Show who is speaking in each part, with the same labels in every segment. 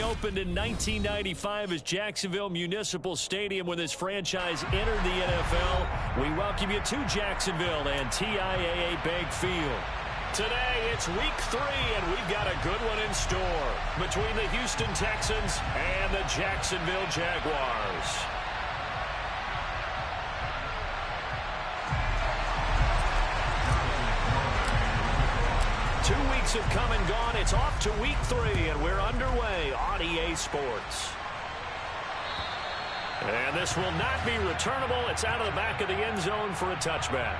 Speaker 1: opened in 1995 as Jacksonville Municipal Stadium when this franchise entered the NFL. We welcome you to Jacksonville and TIAA Bank Field. Today, it's week 3, and we've got a good one in store between the Houston Texans and the Jacksonville Jaguars. Two weeks have come and gone. It's off to week 3, and we're underway on EA Sports. And this will not be returnable. It's out of the back of the end zone for a touchback.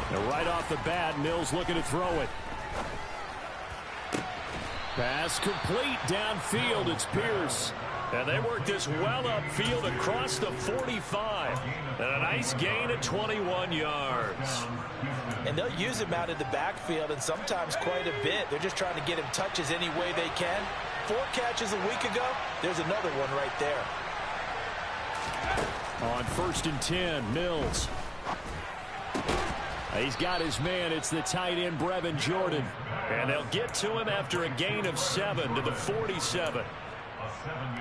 Speaker 1: And right off the bat, Mills looking to throw it. Pass complete downfield. It's Pierce. And they work this well upfield across the 45. And a nice gain of 21 yards.
Speaker 2: And they'll use him out in the backfield, and sometimes quite a bit. They're just trying to get him touches any way they can. 4 catches a week ago. There's another one right there.
Speaker 1: On 1st and 10, Mills. He's got his man. It's the tight end, Brevin Jordan. And they'll get to him after a gain of 7 to the 47.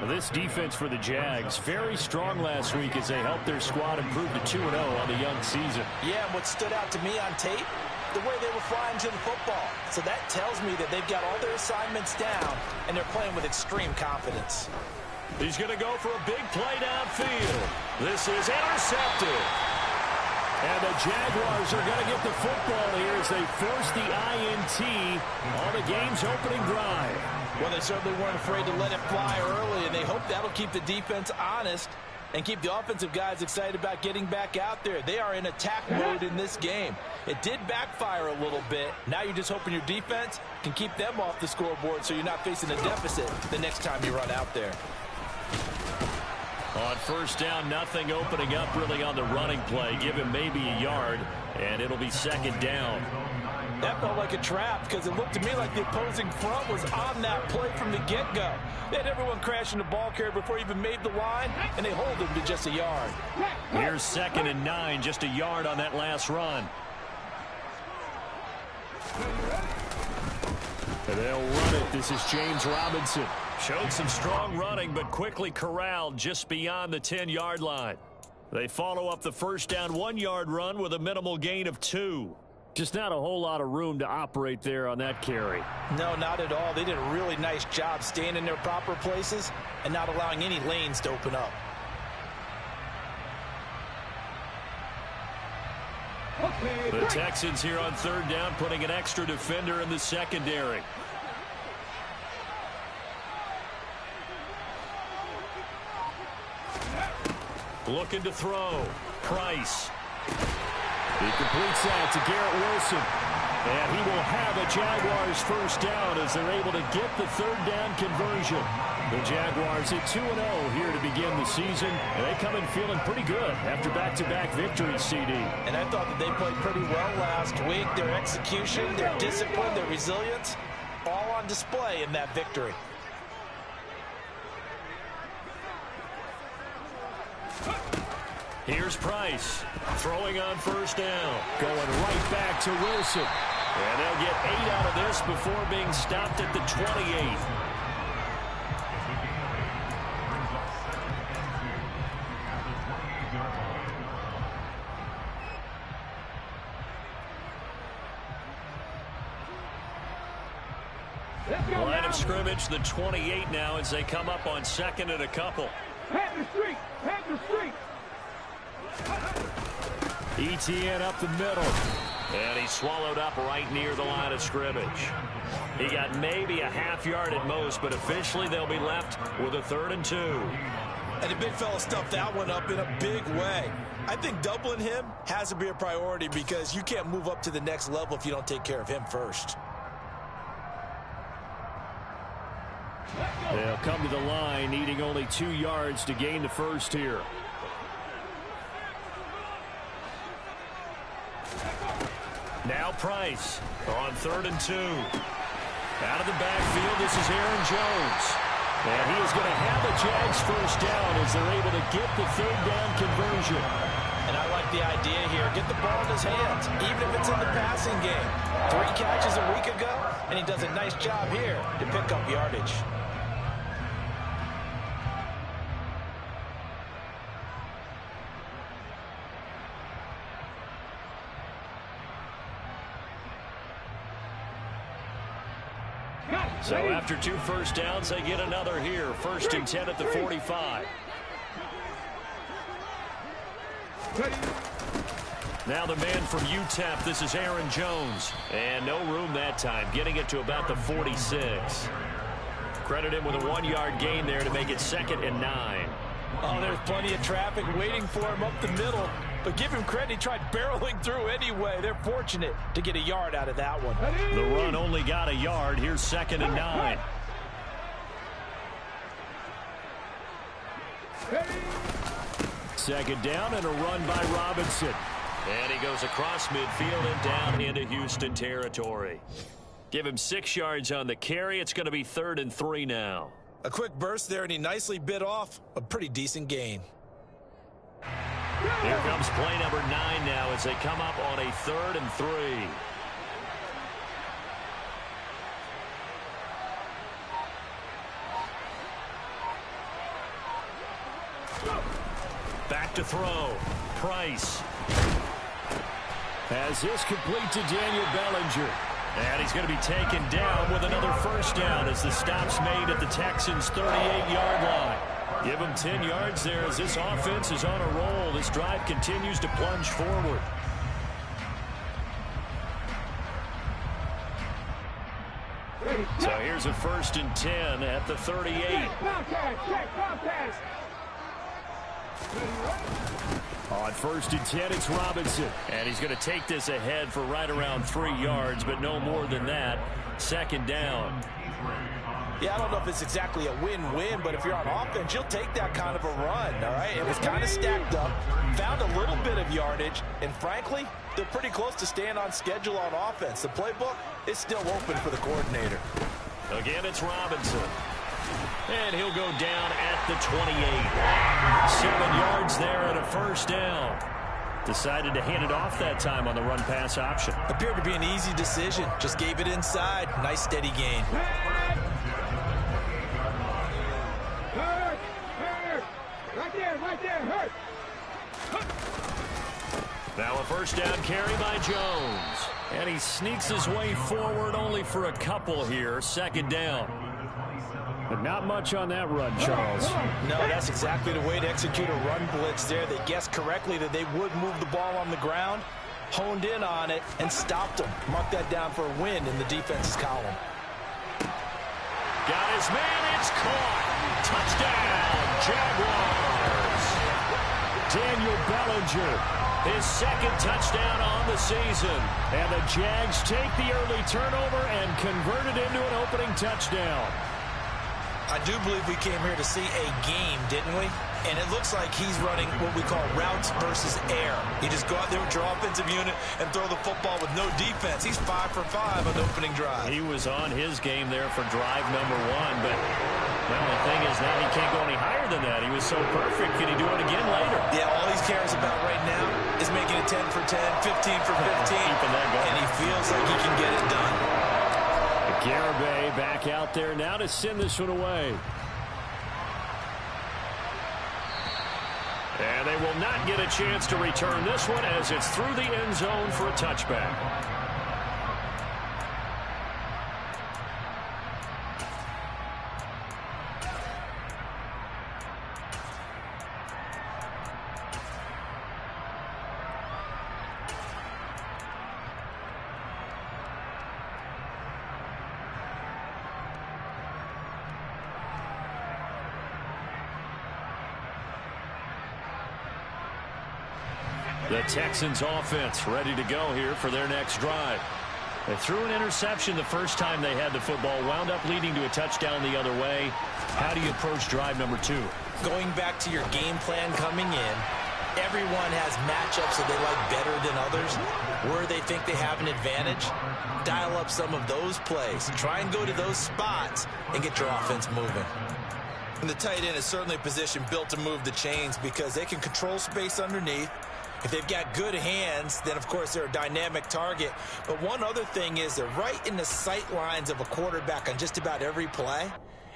Speaker 1: This defense for the Jags, very strong last week as they helped their squad improve to 2-0 on the young season.
Speaker 2: Yeah, and what stood out to me on tape, the way they were flying to the football. So that tells me that they've got all their assignments down, and they're playing with extreme confidence.
Speaker 1: He's going to go for a big play downfield. This is intercepted. And the Jaguars are going to get the football here as they force the INT on the game's opening drive.
Speaker 2: Well, they certainly weren't afraid to let it fly early, and they hope that'll keep the defense honest and keep the offensive guys excited about getting back out there. They are in attack mode in this game. It did backfire a little bit. Now you're just hoping your defense can keep them off the scoreboard so you're not facing a deficit the next time you run out there.
Speaker 1: On 1st down, nothing opening up really on the running play. Give him maybe a yard, and it'll be 2nd down.
Speaker 2: That felt like a trap because it looked to me like the opposing front was on that play from the get-go. They had everyone crashing the ball carrier before he even made the line, and they hold him to just a yard.
Speaker 1: Here's 2nd and 9, just a yard on that last run. And they'll run it. This is James Robinson. Showed some strong running, but quickly corralled just beyond the 10-yard line. They follow up the 1st down 1-yard run with a minimal gain of 2. Just not a whole lot of room to operate there on that carry.
Speaker 2: No, not at all. They did a really nice job staying in their proper places and not allowing any lanes to open up.
Speaker 1: The Texans here on 3rd down, putting an extra defender in the secondary. Looking to throw. Price. He completes that to Garrett Wilson. And he will have a Jaguars 1st down as they're able to get the 3rd down conversion. The Jaguars at 2-0 here to begin the season. And they come in feeling pretty good after back-to-back victories, CD.
Speaker 2: And I thought that they played pretty well last week. Their execution, their discipline, their resilience, all on display in that victory.
Speaker 1: Here's Price, throwing on 1st down, going right back to Wilson. And they'll get 8 out of this before being stopped at the 28. Line of scrimmage, the 28 now as they come up on 2nd and a couple.
Speaker 3: Panther Street! Panther Street!
Speaker 1: ETN up the middle. And he swallowed up right near the line of scrimmage. He got maybe a half yard at most, but officially they'll be left with a 3rd and 2.
Speaker 2: And the big fella stuffed that one up in a big way. I think doubling him has to be a priority because you can't move up to the next level if you don't take care of him first.
Speaker 1: They'll come to the line, needing only 2 yards to gain the first here. Now Price on 3rd and 2. Out of the backfield, this is Aaron Jones. And he is going to have the Jags first down as they're able to get the 3rd down conversion.
Speaker 2: And I like the idea here. Get the ball in his hands, even if it's in the passing game. 3 catches a week ago, and he does a nice job here to pick up yardage.
Speaker 1: So after 2 first downs, they get another here. 1st and 10 at the 45. Now the man from UTEP, this is Aaron Jones. And no room that time, getting it to about the 46. Credit him with a 1-yard gain there to make it 2nd and 9.
Speaker 2: Oh, there's plenty of traffic waiting for him up the middle. But give him credit, he tried barreling through anyway. They're fortunate to get a yard out of that one.
Speaker 1: The run only got a yard. Here's 2nd and 9. Second down and a run by Robinson. And he goes across midfield and down into Houston territory. Give him 6 yards on the carry. It's going to be 3rd and 3 now.
Speaker 2: A quick burst there, and he nicely bit off a pretty decent gain.
Speaker 1: Here comes play number 9 now as they come up on a 3rd and 3. Back to throw. Price has this complete to Daniel Bellinger. And he's going to be taken down with another first down as the stop's made at the Texans' 38-yard line. Give him 10 yards there as this offense is on a roll. This drive continues to plunge forward. So here's a 1st and 10 at the 38. On 1st and 10, it's Robinson. And he's going to take this ahead for right around 3 yards, but no more than that. 2nd down.
Speaker 2: Yeah, I don't know if it's exactly a win-win, but if you're on offense, you'll take that kind of a run, all right? It was kind of stacked up, found a little bit of yardage, and frankly, they're pretty close to staying on schedule on offense. The playbook is still open for the coordinator.
Speaker 1: Again, it's Robinson. And he'll go down at the 28. 7 yards there and a first down. Decided to hand it off that time on the run-pass option.
Speaker 2: Appeared to be an easy decision. Just gave it inside. Nice, steady gain.
Speaker 3: Right there, hurt.
Speaker 1: Now a first down carry by Jones. And he sneaks his way forward only for a couple here. 2nd down. But not much on that run, Charles.
Speaker 2: No, that's exactly the way to execute a run blitz there. They guessed correctly that they would move the ball on the ground, honed in on it, and stopped them. Mark that down for a win in the defense's column.
Speaker 1: Got his man. It's caught. Touchdown, Jaguars. Daniel Bellinger, his 2nd touchdown on the season. And the Jags take the early turnover and convert it into an opening touchdown.
Speaker 2: I do believe we came here to see a game, didn't we? And it looks like he's running what we call routes versus air. You just go out there with your offensive unit and throw the football with no defense. He's 5 for 5 on the opening drive.
Speaker 1: He was on his game there for drive number 1, but well, the thing is now he can't go any higher than that. He was so perfect. Can he do it again later?
Speaker 2: Yeah, all he cares about right now is making it 10 for 10, 15 for 15,
Speaker 1: Keeping that going.
Speaker 2: and he feels like he can get it done.
Speaker 1: Garibay back out there now to send this one away. And they will not get a chance to return this one as it's through the end zone for a touchback. The Texans offense ready to go here for their next drive. They threw an interception the first time they had the football, wound up leading to a touchdown the other way. How do you approach drive number 2?
Speaker 2: Going back to your game plan coming in, everyone has matchups that they like better than others, where they think they have an advantage. Dial up some of those plays. Try and go to those spots and get your offense moving. And the tight end is certainly a position built to move the chains because they can control space underneath. If they've got good hands, then, of course, they're a dynamic target. But one other thing is they're right in the sight lines of a quarterback on just about every play,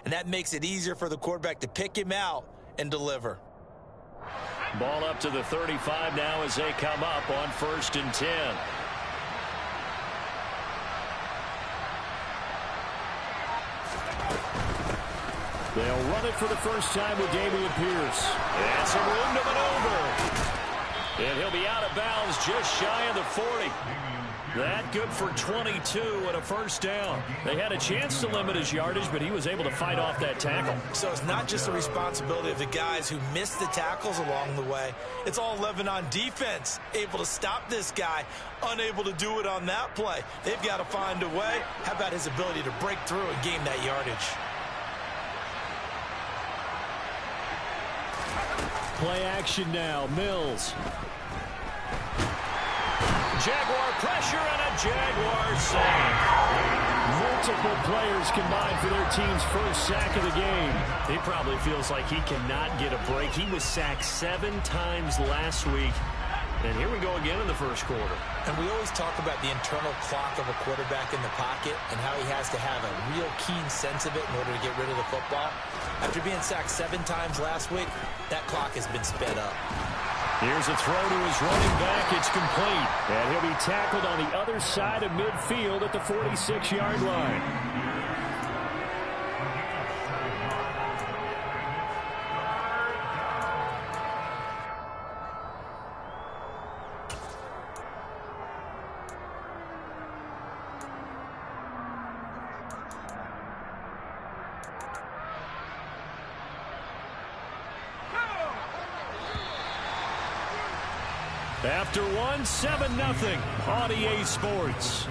Speaker 2: and that makes it easier for the quarterback to pick him out and deliver.
Speaker 1: Ball up to the 35 now as they come up on 1st and 10. They'll run it for the first time with Dameon Pierce. And some room to maneuver. And he'll be out of bounds just shy of the 40. That good for 22 and a first down. They had a chance to limit his yardage, but he was able to fight off that tackle.
Speaker 2: So it's not just the responsibility of the guys who missed the tackles along the way. It's all 11 on defense, able to stop this guy, unable to do it on that play. They've got to find a way. How about his ability to break through and gain that yardage?
Speaker 1: Play action now. Mills. Jaguar pressure and a Jaguar sack. Multiple players combined for their team's first sack of the game. He probably feels like he cannot get a break. He was sacked 7 times last week. And here we go again in the first quarter.
Speaker 2: And we always talk about the internal clock of a quarterback in the pocket and how he has to have a real keen sense of it in order to get rid of the football. After being sacked 7 times last week, that clock has been sped up.
Speaker 1: Here's a throw to his running back. It's complete. And he'll be tackled on the other side of midfield at the 46-yard line. After one, 7-0 on EA Sports.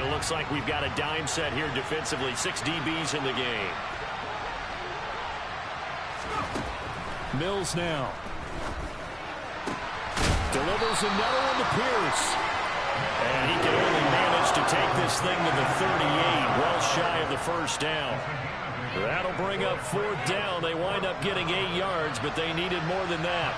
Speaker 1: Looks like we've got a dime set here defensively. 6 DBs in the game. Mills now. Delivers another one to Pierce. And he can only manage to take this thing to the 38, well shy of the first down. That'll bring up 4th down. They wind up getting 8 yards, but they needed more than that.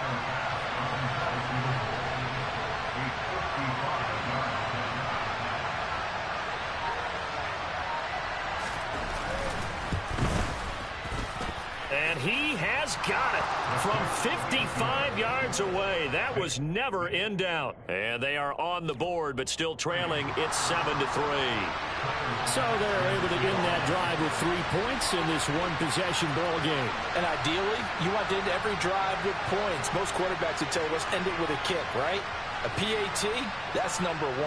Speaker 1: And he has got it from 55 yards away. That was never in doubt. And they are on the board, but still trailing. It's 7-3. So they're able to end that drive with 3 points in this one-possession ball game.
Speaker 2: And ideally, you want to end every drive with points. Most quarterbacks would tell you, let's end it with a kick, right? A PAT, that's number 1.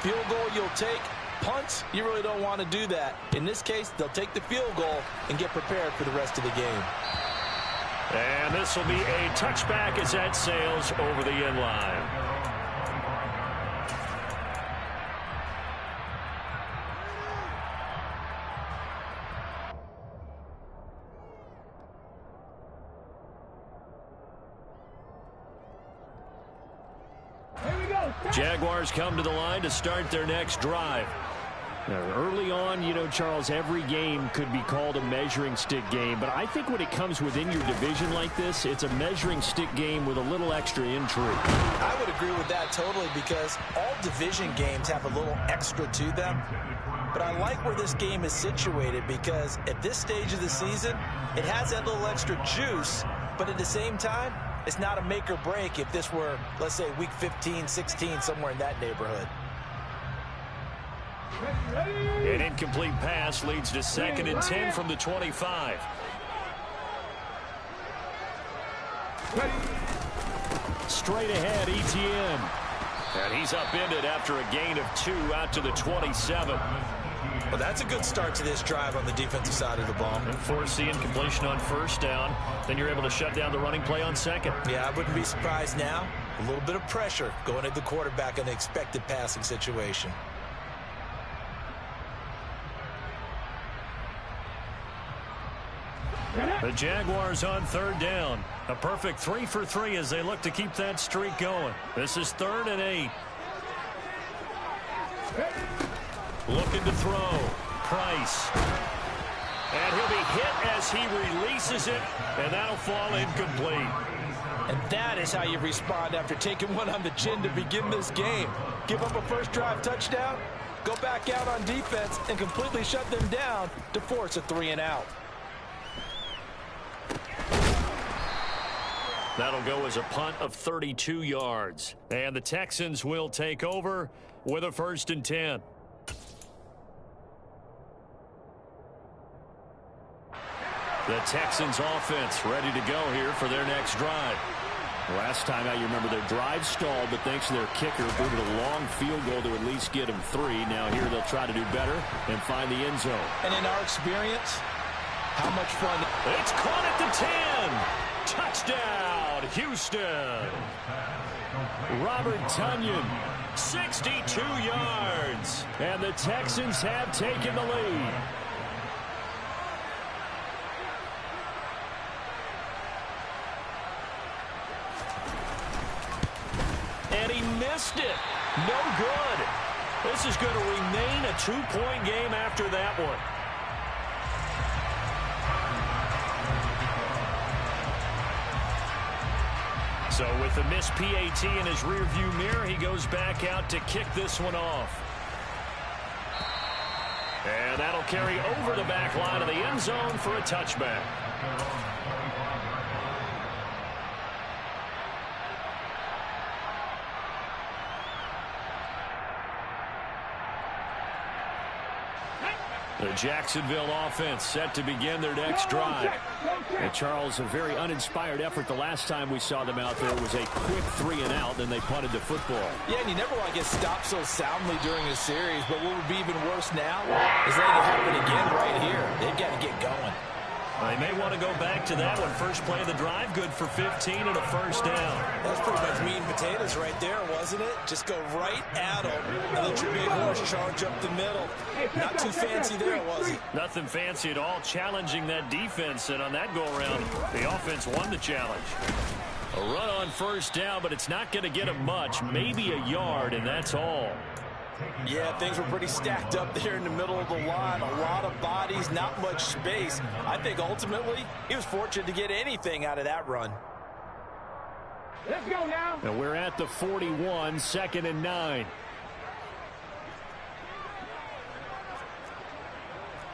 Speaker 2: Field goal you'll take. Punts, you really don't want to do that. In this case, they'll take the field goal and get prepared for the rest of the game.
Speaker 1: And this will be a touchback as that sails over the end line.
Speaker 3: Here we go.
Speaker 1: Jaguars come to the line to start their next drive. Now, early on, you know, Charles, every game could be called a measuring stick game, but I think when it comes within your division like this, it's a measuring stick game with a little extra intrigue.
Speaker 2: I would agree with that totally because all division games have a little extra to them. But I like where this game is situated because at this stage of the season, it has that little extra juice, but at the same time, it's not a make or break if this were, let's say, week 15, 16, somewhere in that neighborhood.
Speaker 1: An incomplete pass leads to 2nd and 10 from the 25. Straight ahead, ETN. And he's upended after a gain of 2 out to the 27.
Speaker 2: Well, that's a good start to this drive on the defensive side of the ball.
Speaker 1: And force the incompletion on first down. Then you're able to shut down the running play on second.
Speaker 2: Yeah, I wouldn't be surprised now. A little bit of pressure going at the quarterback in the expected passing situation.
Speaker 1: The Jaguars on third down. A perfect 3 for 3 as they look to keep that streak going. This is 3rd and 8. Looking to throw. Price. And he'll be hit as he releases it, and that'll fall incomplete.
Speaker 2: And that is how you respond after taking one on the chin to begin this game. Give up a first drive touchdown, go back out on defense, and completely shut them down to force a 3 and out.
Speaker 1: That'll go as a punt of 32 yards. And the Texans will take over with a 1st and 10. The Texans offense ready to go here for their next drive. Last time out, you remember their drive stalled, but thanks to their kicker, booted a long field goal to at least get them 3. Now here they'll try to do better and find the end zone.
Speaker 2: And in our experience, how much fun.
Speaker 1: It's caught at the 10. Touchdown, Houston. Robert Tonyan, 62 yards. And the Texans have taken the lead. And he missed it. No good. This is going to remain a 2-point game after that one. So with the missed PAT in his rearview mirror, he goes back out to kick this one off. And that'll carry over the back line of the end zone for a touchback. The Jacksonville offense set to begin their next drive. And Charles, a very uninspired effort the last time we saw them out there. It was a quick 3 and out, then they punted the football.
Speaker 2: Yeah, and you never want to get stopped so soundly during a series, but what would be even worse now is letting it happen again right here. They've got to get going.
Speaker 1: They may want to go back to that one. First play of the drive, good for 15 and a first down.
Speaker 2: That's pretty much meat and potatoes right there, wasn't it? Just go right at them and let your big horse charge up the middle. Not too fancy there, was he?
Speaker 1: Nothing fancy at all, challenging that defense. And on that go-around, the offense won the challenge. A run on first down, but it's not going to get him much. Maybe a yard, and that's all.
Speaker 2: Yeah, things were pretty stacked up there in the middle of the line. A lot of bodies, not much space. I think ultimately he was fortunate to get anything out of that run.
Speaker 3: Let's go now.
Speaker 1: And we're at the 41, 2nd and 9.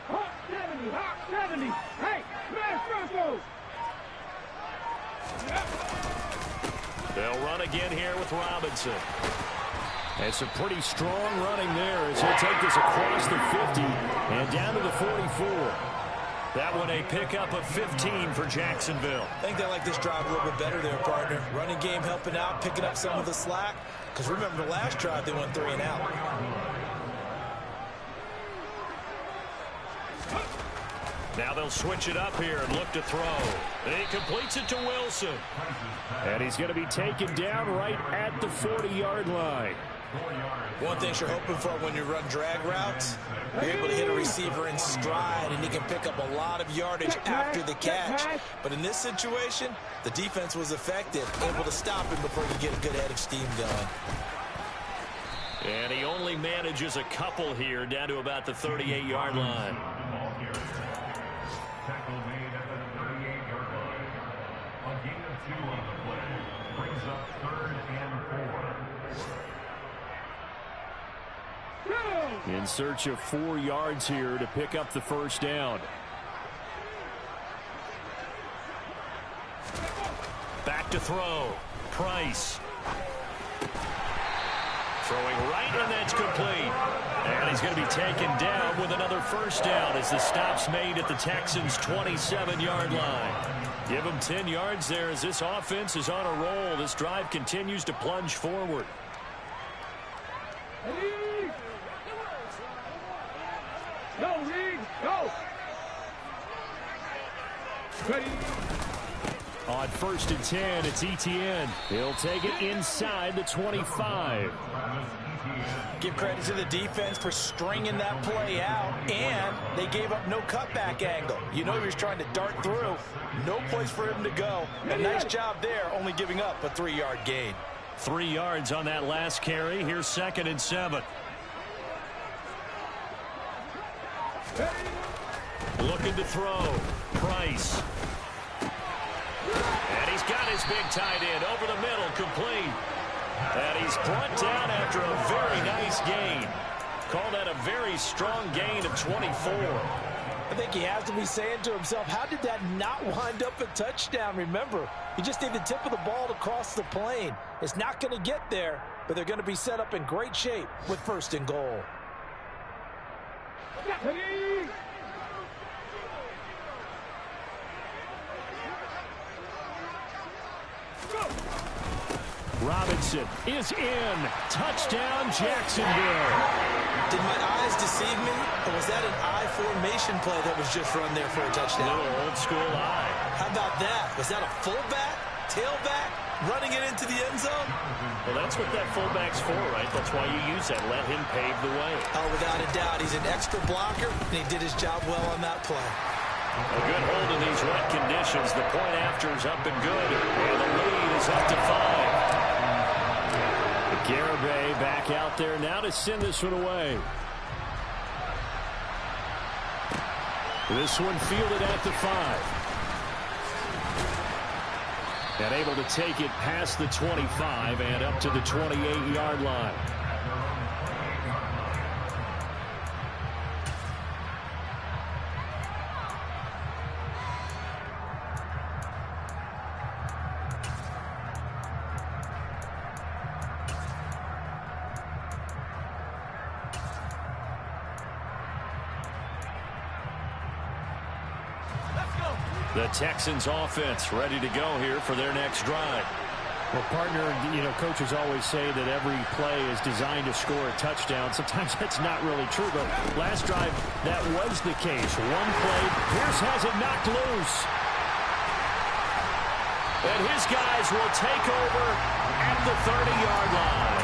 Speaker 3: Hot 70, hot 70. Hey, smash Broncos.
Speaker 1: They'll run again here with Robinson. And some pretty strong running there as he'll take this across the 50 and down to the 44. That one a pickup of 15 for Jacksonville.
Speaker 2: I think they like this drive a little bit better there, partner. Running game helping out, picking up some of the slack. Because remember the last drive, they went 3 and out.
Speaker 1: Now they'll switch it up here and look to throw. And he completes it to Wilson. And he's going to be taken down right at the 40-yard line.
Speaker 2: One thing you're hoping for when you run drag routes, you're able to hit a receiver in stride, and he can pick up a lot of yardage after the catch. But in this situation, the defense was effective, able to stop him before you get a good head of steam going.
Speaker 1: And he only manages a couple here down to about the 38-yard line.
Speaker 4: Tackle made at the 38-yard line. A gain of 2 on the play. Brings up 3rd and 4.
Speaker 1: In search of 4 yards here to pick up the first down. Back to throw. Price. Throwing right, and that's complete. And he's going to be taken down with another first down as the stop's made at the Texans' 27-yard line. Give him 10 yards there as this offense is on a roll. This drive continues to plunge forward.
Speaker 3: Ready? Go, Reed, go! Ready?
Speaker 1: On 1st and 10, it's Etienne. He'll take it inside the 25.
Speaker 2: Give credit to the defense for stringing that play out, and they gave up no cutback angle. You know he was trying to dart through. No place for him to go. A nice job there, only giving up a 3-yard gain.
Speaker 1: 3 yards on that last carry. Here's 2nd and 7. Looking to throw. Price. And he's got his big tight end over the middle, complete. And he's brought down after a very nice gain. Call that a very strong gain of 24.
Speaker 2: I think he has to be saying to himself, how did that not wind up a touchdown? Remember, you just need the tip of the ball to cross the plane. It's not going to get there, but they're going to be set up in great shape with 1st and goal.
Speaker 1: Robinson is in. Touchdown, Jacksonville.
Speaker 2: Did my eyes deceive me, or was that an I formation play that was just run there for a touchdown?
Speaker 1: Little old school eye.
Speaker 2: How about that? Was that a fullback, tailback, running it into the end zone?
Speaker 1: Well, that's what that fullback's for, right? That's why you use that. Let him pave the way.
Speaker 2: Oh, without a doubt. He's an extra blocker, and he did his job well on that play.
Speaker 1: A good hold in these wet conditions. The point after is up and good. And the lead is up to 5. Garibay back out there now to send this one away. This one fielded at the 5. And able to take it past the 25 and up to the 28-yard line. The Texans offense ready to go here for their next drive. Well, partner, you know, coaches always say that every play is designed to score a touchdown. Sometimes that's not really true, but last drive, that was the case. One play, Pierce has it knocked loose. And his guys will take over at the 30-yard line.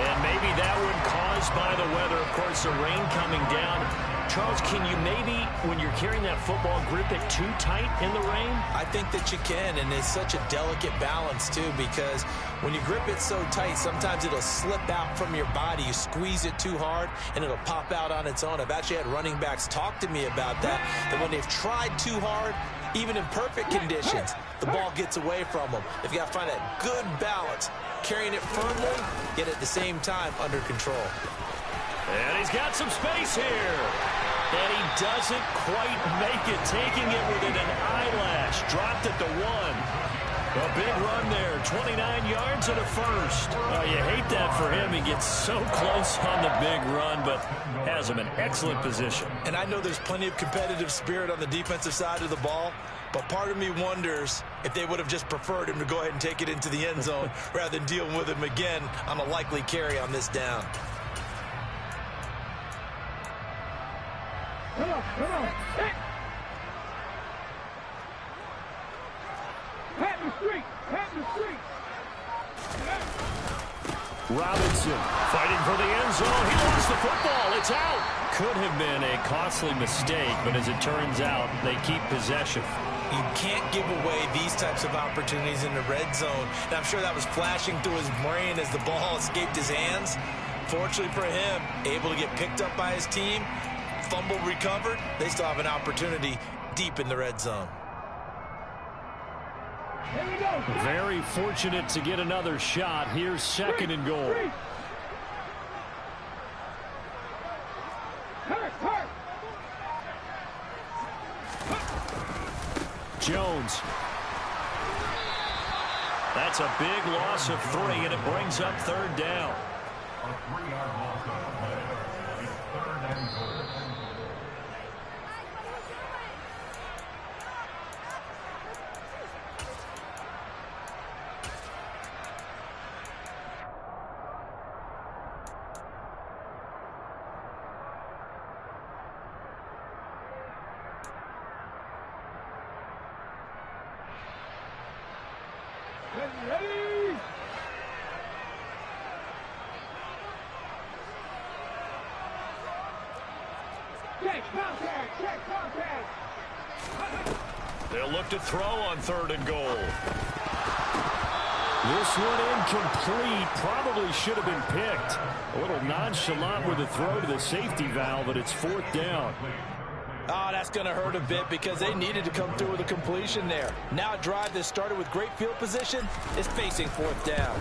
Speaker 1: And maybe that one caused by the weather. Of course, the rain coming down. Charles, can you maybe, when you're carrying that football, grip it too tight in the rain?
Speaker 2: I think that you can, and it's such a delicate balance, too, because when you grip it so tight, sometimes it'll slip out from your body. You squeeze it too hard, and it'll pop out on its own. I've actually had running backs talk to me about that when they've tried too hard, even in perfect conditions, the ball gets away from them. They've got to find that good balance, carrying it firmly, yet at the same time under control.
Speaker 1: And he's got some space here. And he doesn't quite make it, taking it within an eyelash. Dropped at the 1. A big run there, 29 yards and a first. Oh, you hate that for him. He gets so close on the big run, but has him in excellent position.
Speaker 2: And I know there's plenty of competitive spirit on the defensive side of the ball, but part of me wonders if they would have just preferred him to go ahead and take it into the end zone rather than dealing with him again on a likely carry on this down.
Speaker 3: Come on, come on. Hit. Pat the street, pat the street.
Speaker 1: Robinson fighting for the end zone. He lost the football. It's out. Could have been a costly mistake, but as it turns out, they keep possession.
Speaker 2: You can't give away these types of opportunities in the red zone. And I'm sure that was flashing through his brain as the ball escaped his hands. Fortunately for him, able to get picked up by his team, fumble recovered. They still have an opportunity deep in the red zone.
Speaker 3: Here we go.
Speaker 1: Very fortunate to get another shot. Here's 2nd and goal.
Speaker 3: Hurt.
Speaker 1: Jones. That's a big loss of 3, and it brings up 3rd down.
Speaker 4: A 3-yard loss on the play. It's 3rd and goal.
Speaker 3: 3 Ready? Check contact! Check contact!
Speaker 1: They'll look to throw on 3rd and goal. This one incomplete. Probably should have been picked. A little nonchalant with the throw to the safety valve, but it's 4th down.
Speaker 2: Oh, that's going to hurt a bit because they needed to come through with a completion there. Now a drive that started with great field position is facing 4th down.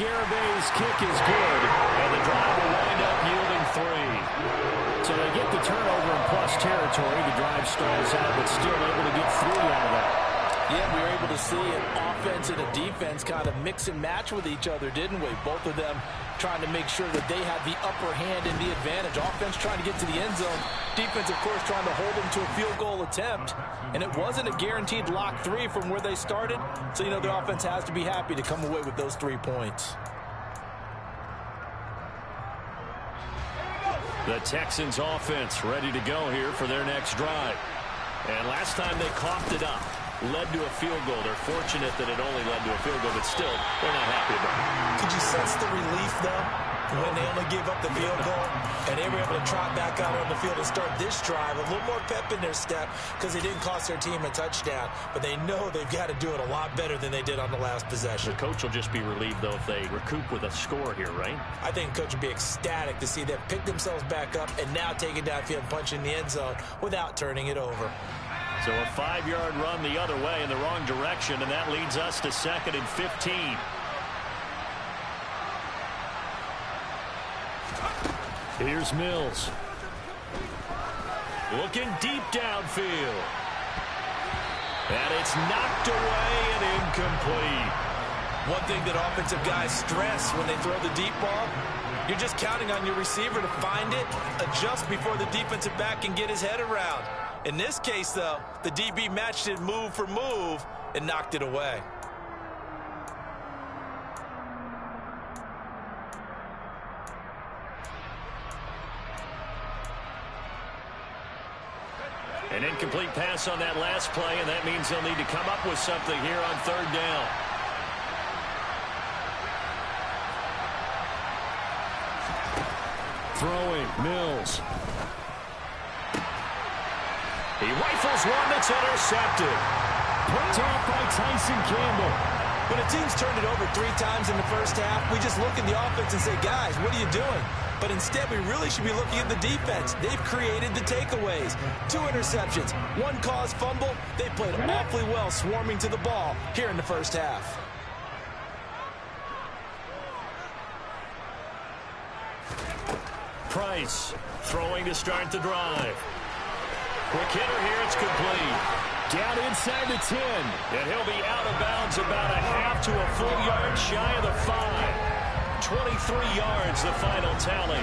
Speaker 1: Garibay's kick is good, and the drive will wind up yielding 3. So they get the turnover in plus territory. The drive stalls out, but still able to get 3 out of that.
Speaker 2: Yeah, we were able to see an offense and a defense kind of mix and match with each other, didn't we? Both of them trying to make sure that they had the upper hand and the advantage. Offense trying to get to the end zone. Defense, of course, trying to hold them to a field goal attempt. And it wasn't a guaranteed lock 3 from where they started. So, you know, the offense has to be happy to come away with those 3 points.
Speaker 1: The Texans offense ready to go here for their next drive. And last time they coughed it up, led to a field goal. They're fortunate that it only led to a field goal, but still, they're not happy about it.
Speaker 5: Could you sense the relief, though, when they only gave up the field goal and they were able to trot back out on the field and start this drive? A little more pep in their step because they didn't cost their team a touchdown, but they know they've got to do it a lot better than they did on the last possession.
Speaker 1: The coach will just be relieved, though, if they recoup with a score here, right?
Speaker 5: I think the coach would be ecstatic to see them pick themselves back up and now take it downfield and punch in the end zone without turning it over.
Speaker 1: So a 5-yard run the other way in the wrong direction, and that leads us to 2nd and 15. Here's Mills. Looking deep downfield. And it's knocked away and incomplete.
Speaker 2: One thing that offensive guys stress when they throw the deep ball, you're just counting on your receiver to find it, adjust before the defensive back can get his head around. In this case, though, the DB matched it move for move and knocked it away.
Speaker 1: An incomplete pass on that last play, and that means they'll need to come up with something here on 3rd down. Throwing, Mills. He rifles one that's intercepted. Picked off by Tyson Campbell.
Speaker 2: When a team's turned it over 3 times in the first half, we just look at the offense and say, guys, what are you doing? But instead, we really should be looking at the defense. They've created the takeaways. 2 interceptions, 1 caused fumble. They played awfully well swarming to the ball here in the first half.
Speaker 1: Price throwing to start the drive. Quick hitter here, it's complete. Down inside the 10. And he'll be out of bounds about a half to a full yard shy of the 5. 23 yards, the final tally.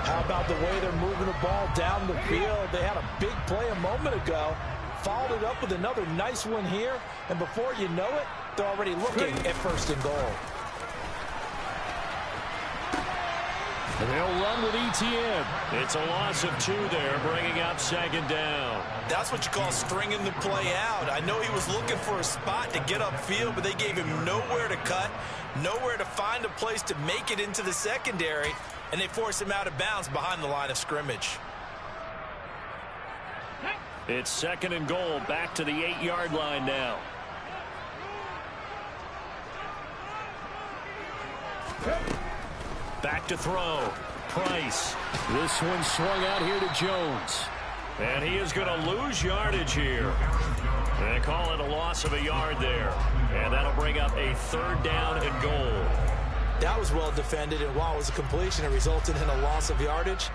Speaker 2: How about the way they're moving the ball down the field? They had a big play a moment ago. Followed it up with another nice one here. And before you know it, they're already looking at 1st and goal.
Speaker 1: And they'll run with ETN. It's a loss of 2 there, bringing up 2nd down.
Speaker 2: That's what you call stringing the play out. I know he was looking for a spot to get upfield, but they gave him nowhere to cut, nowhere to find a place to make it into the secondary, and they forced him out of bounds behind the line of scrimmage.
Speaker 1: It's 2nd and goal, back to the 8-yard line now. Back to throw. Price. This one swung out here to Jones. And he is going to lose yardage here. They call it a loss of a yard there. And that'll bring up a 3rd down and goal.
Speaker 5: That was well defended, and while it was a completion, it resulted in a loss of yardage.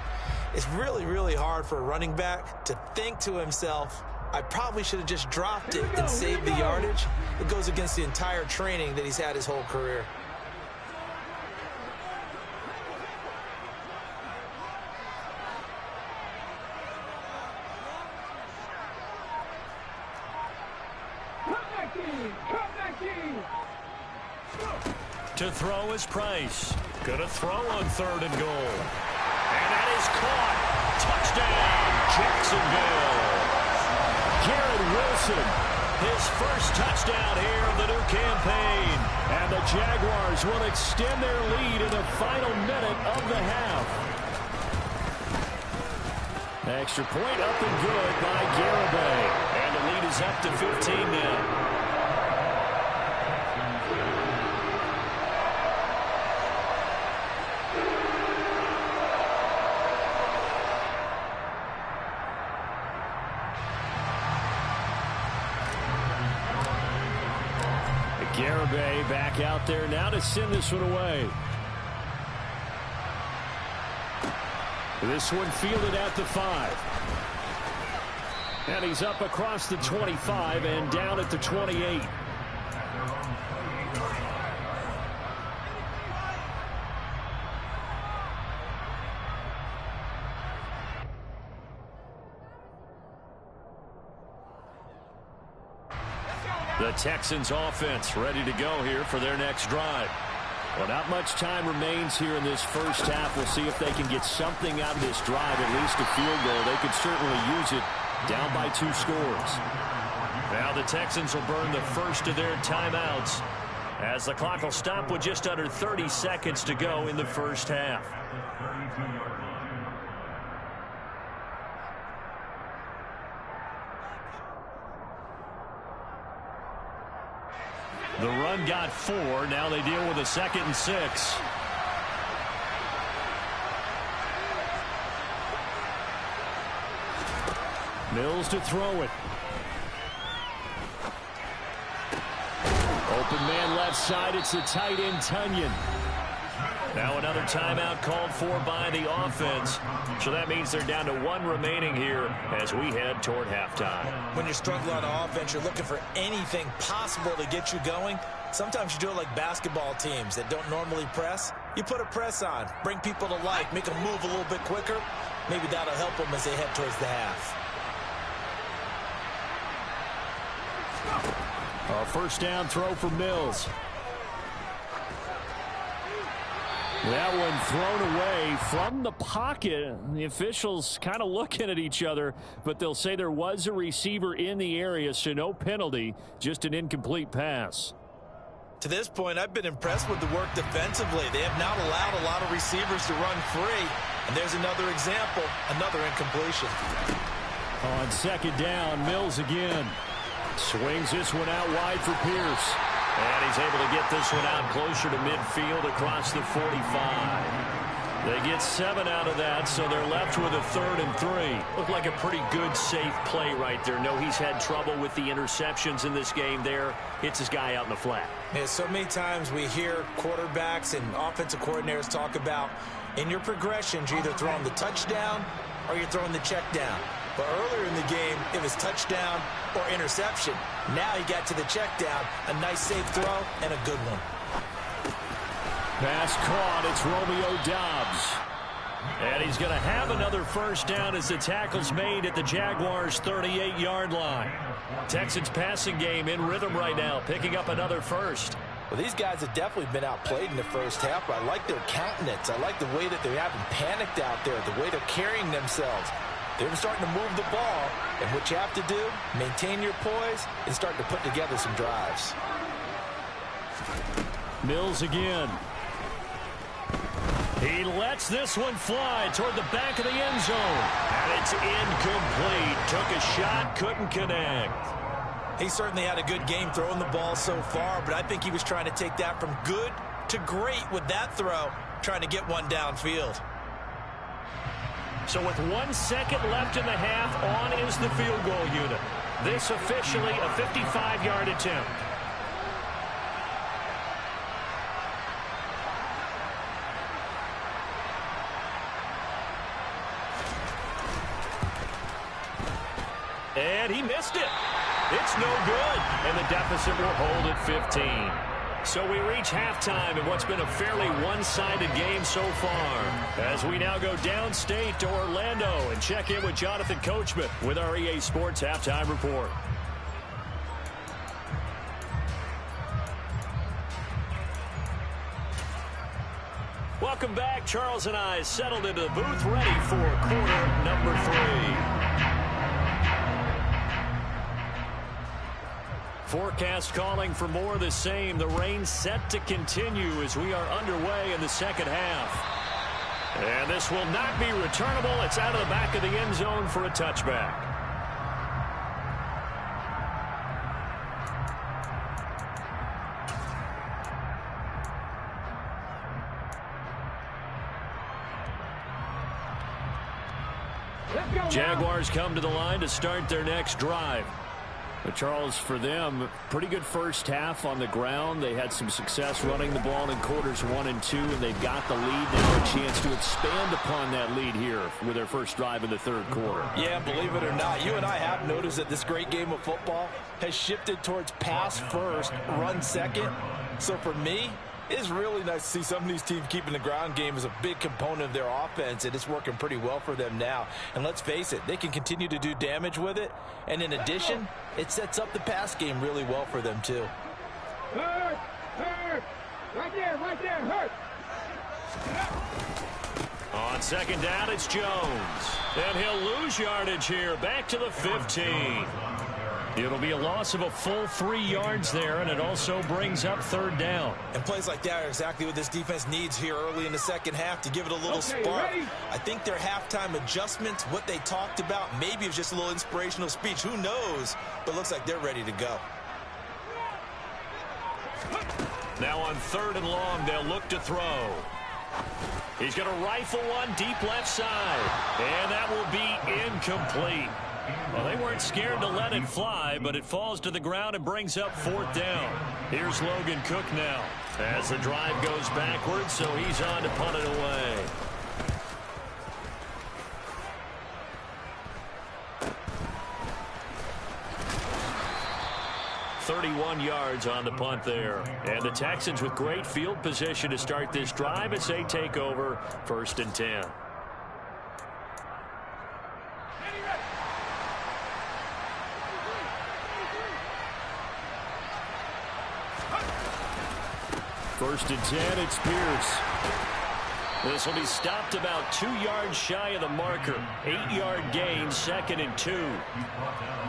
Speaker 5: It's really, really hard for a running back to think to himself, I probably should have just dropped it and saved the yardage. It goes against the entire training that he's had his whole career.
Speaker 1: To throw is Price. Gonna throw on 3rd and goal. And that is caught. Touchdown, Jacksonville. Garrett Wilson his first touchdown here of the new campaign. And the Jaguars will extend their lead in the final minute of the half. Extra point up and good by Garibay. And the lead is up to 15 now. Garibay back out there now to send this one away. This one fielded at the 5. And he's up across the 25 and down at the 28. The Texans offense ready to go here for their next drive. Well, not much time remains here in this first half. We'll see if they can get something out of this drive, at least a field goal. They could certainly use it down by 2 scores. Now the Texans will burn the first of their timeouts as the clock will stop with just under 30 seconds to go in the first half. The run got 4. Now they deal with a 2nd and 6. Mills to throw it. Open man left side. It's the tight end, Tunyon. Now another timeout called for by the offense. So that means they're down to 1 remaining here as we head toward halftime.
Speaker 5: When you're struggling on offense, you're looking for anything possible to get you going. Sometimes you do it like basketball teams that don't normally press. You put a press on, bring people to life, make them move a little bit quicker. Maybe that'll help them as they head towards the half.
Speaker 1: A first down throw for Mills. That one thrown away from the pocket. The officials kind of looking at each other, but they'll say there was a receiver in the area, so no penalty, just an incomplete pass.
Speaker 5: To this point, I've been impressed with the work defensively. They have not allowed a lot of receivers to run free. And there's another example, another incompletion.
Speaker 1: On second down, Mills again. Swings this one out wide for Pierce. And he's able to get this one out closer to midfield across the 45. They get 7 out of that, so they're left with a 3rd and 3. Looked like a pretty good, safe play right there. No, he's had trouble with the interceptions in this game there. Hits his guy out in the flat.
Speaker 5: Yeah, so many times we hear quarterbacks and offensive coordinators talk about in your progressions, you're either throwing the touchdown or you're throwing the check down. But earlier in the game, it was touchdown or interception. Now he got to the check down, a nice safe throw, and a good one.
Speaker 1: Pass caught. It's Romeo Doubs. And he's going to have another first down as the tackle's made at the Jaguars' 38-yard line. Texans passing game in rhythm right now, picking up another first.
Speaker 2: Well, these guys have definitely been outplayed in the first half, but I like their countenance. I like the way that they haven't panicked out there, the way they're carrying themselves. They're starting to move the ball, and what you have to do, maintain your poise and start to put together some drives.
Speaker 1: Mills again. He lets this one fly toward the back of the end zone. And it's incomplete. Took a shot, couldn't connect.
Speaker 5: He certainly had a good game throwing the ball so far, but I think he was trying to take that from good to great with that throw, trying to get one downfield.
Speaker 1: So with 1 second left in the half, on is the field goal unit. This officially a 55-yard attempt. And he missed it. It's no good. And the deficit will hold at 15. So we reach halftime in what's been a fairly one-sided game so far. As we now go downstate to Orlando and check in with Jonathan Coachman with our EA Sports Halftime Report. Welcome back. Charles and I settled into the booth ready for quarter number 3. Forecast calling for more of the same. The rain set to continue as we are underway in the second half. And this will not be returnable. It's out of the back of the end zone for a touchback. Jaguars come to the line to start their next drive. But Charles, for them, pretty good first half on the ground. They had some success running the ball in quarters 1 and 2, and they've got the lead. They have a chance to expand upon that lead here with their first drive in the third quarter.
Speaker 2: Yeah, believe it or not, you and I have noticed that this great game of football has shifted towards pass first, run second. So for me, it's really nice to see some of these teams keeping the ground game as a big component of their offense, and it's working pretty well for them now. And let's face it, they can continue to do damage with it. And in addition, it sets up the pass game really well for them too.
Speaker 3: Hurt! Right there, hurt!
Speaker 1: On second down, it's Jones. And he'll lose yardage here, back to the 15. It'll be a loss of a full 3 yards there, and it also brings up third down.
Speaker 5: And plays like that are exactly what this defense needs here early in the second half to give it a little spark. I think their halftime adjustments, what they talked about, maybe it was just a little inspirational speech. Who knows? But it looks like they're ready to go.
Speaker 1: Now on third and long, they'll look to throw. He's going to rifle one deep left side, and that will be incomplete. Well, they weren't scared to let it fly, but it falls to the ground and brings up fourth down. Here's Logan Cook now as the drive goes backwards, so he's on to punt it away. .31 yards on the punt there. And the Texans with great field position to start this drive as they take over 1st and 10. First and 10, it's Pierce. This will be stopped about 2 yards shy of the marker. 8-yard gain, 2nd and 2.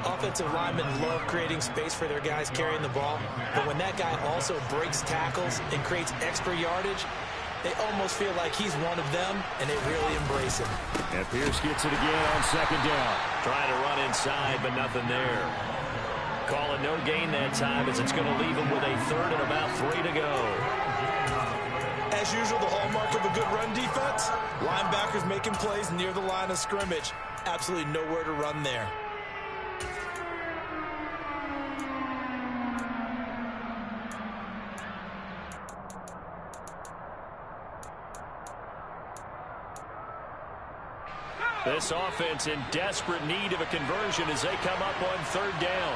Speaker 5: Offensive linemen love creating space for their guys carrying the ball, but when that guy also breaks tackles and creates extra yardage, they almost feel like he's one of them, and they really embrace him.
Speaker 1: And Pierce gets it again on 2nd down. Trying to run inside, but nothing there. Calling no gain that time as it's going to leave him with a 3rd and about 3 to go.
Speaker 5: As usual, the hallmark of a good run defense, linebackers making plays near the line of scrimmage. Absolutely nowhere to run there.
Speaker 1: This offense in desperate need of a conversion as they come up on 3rd down.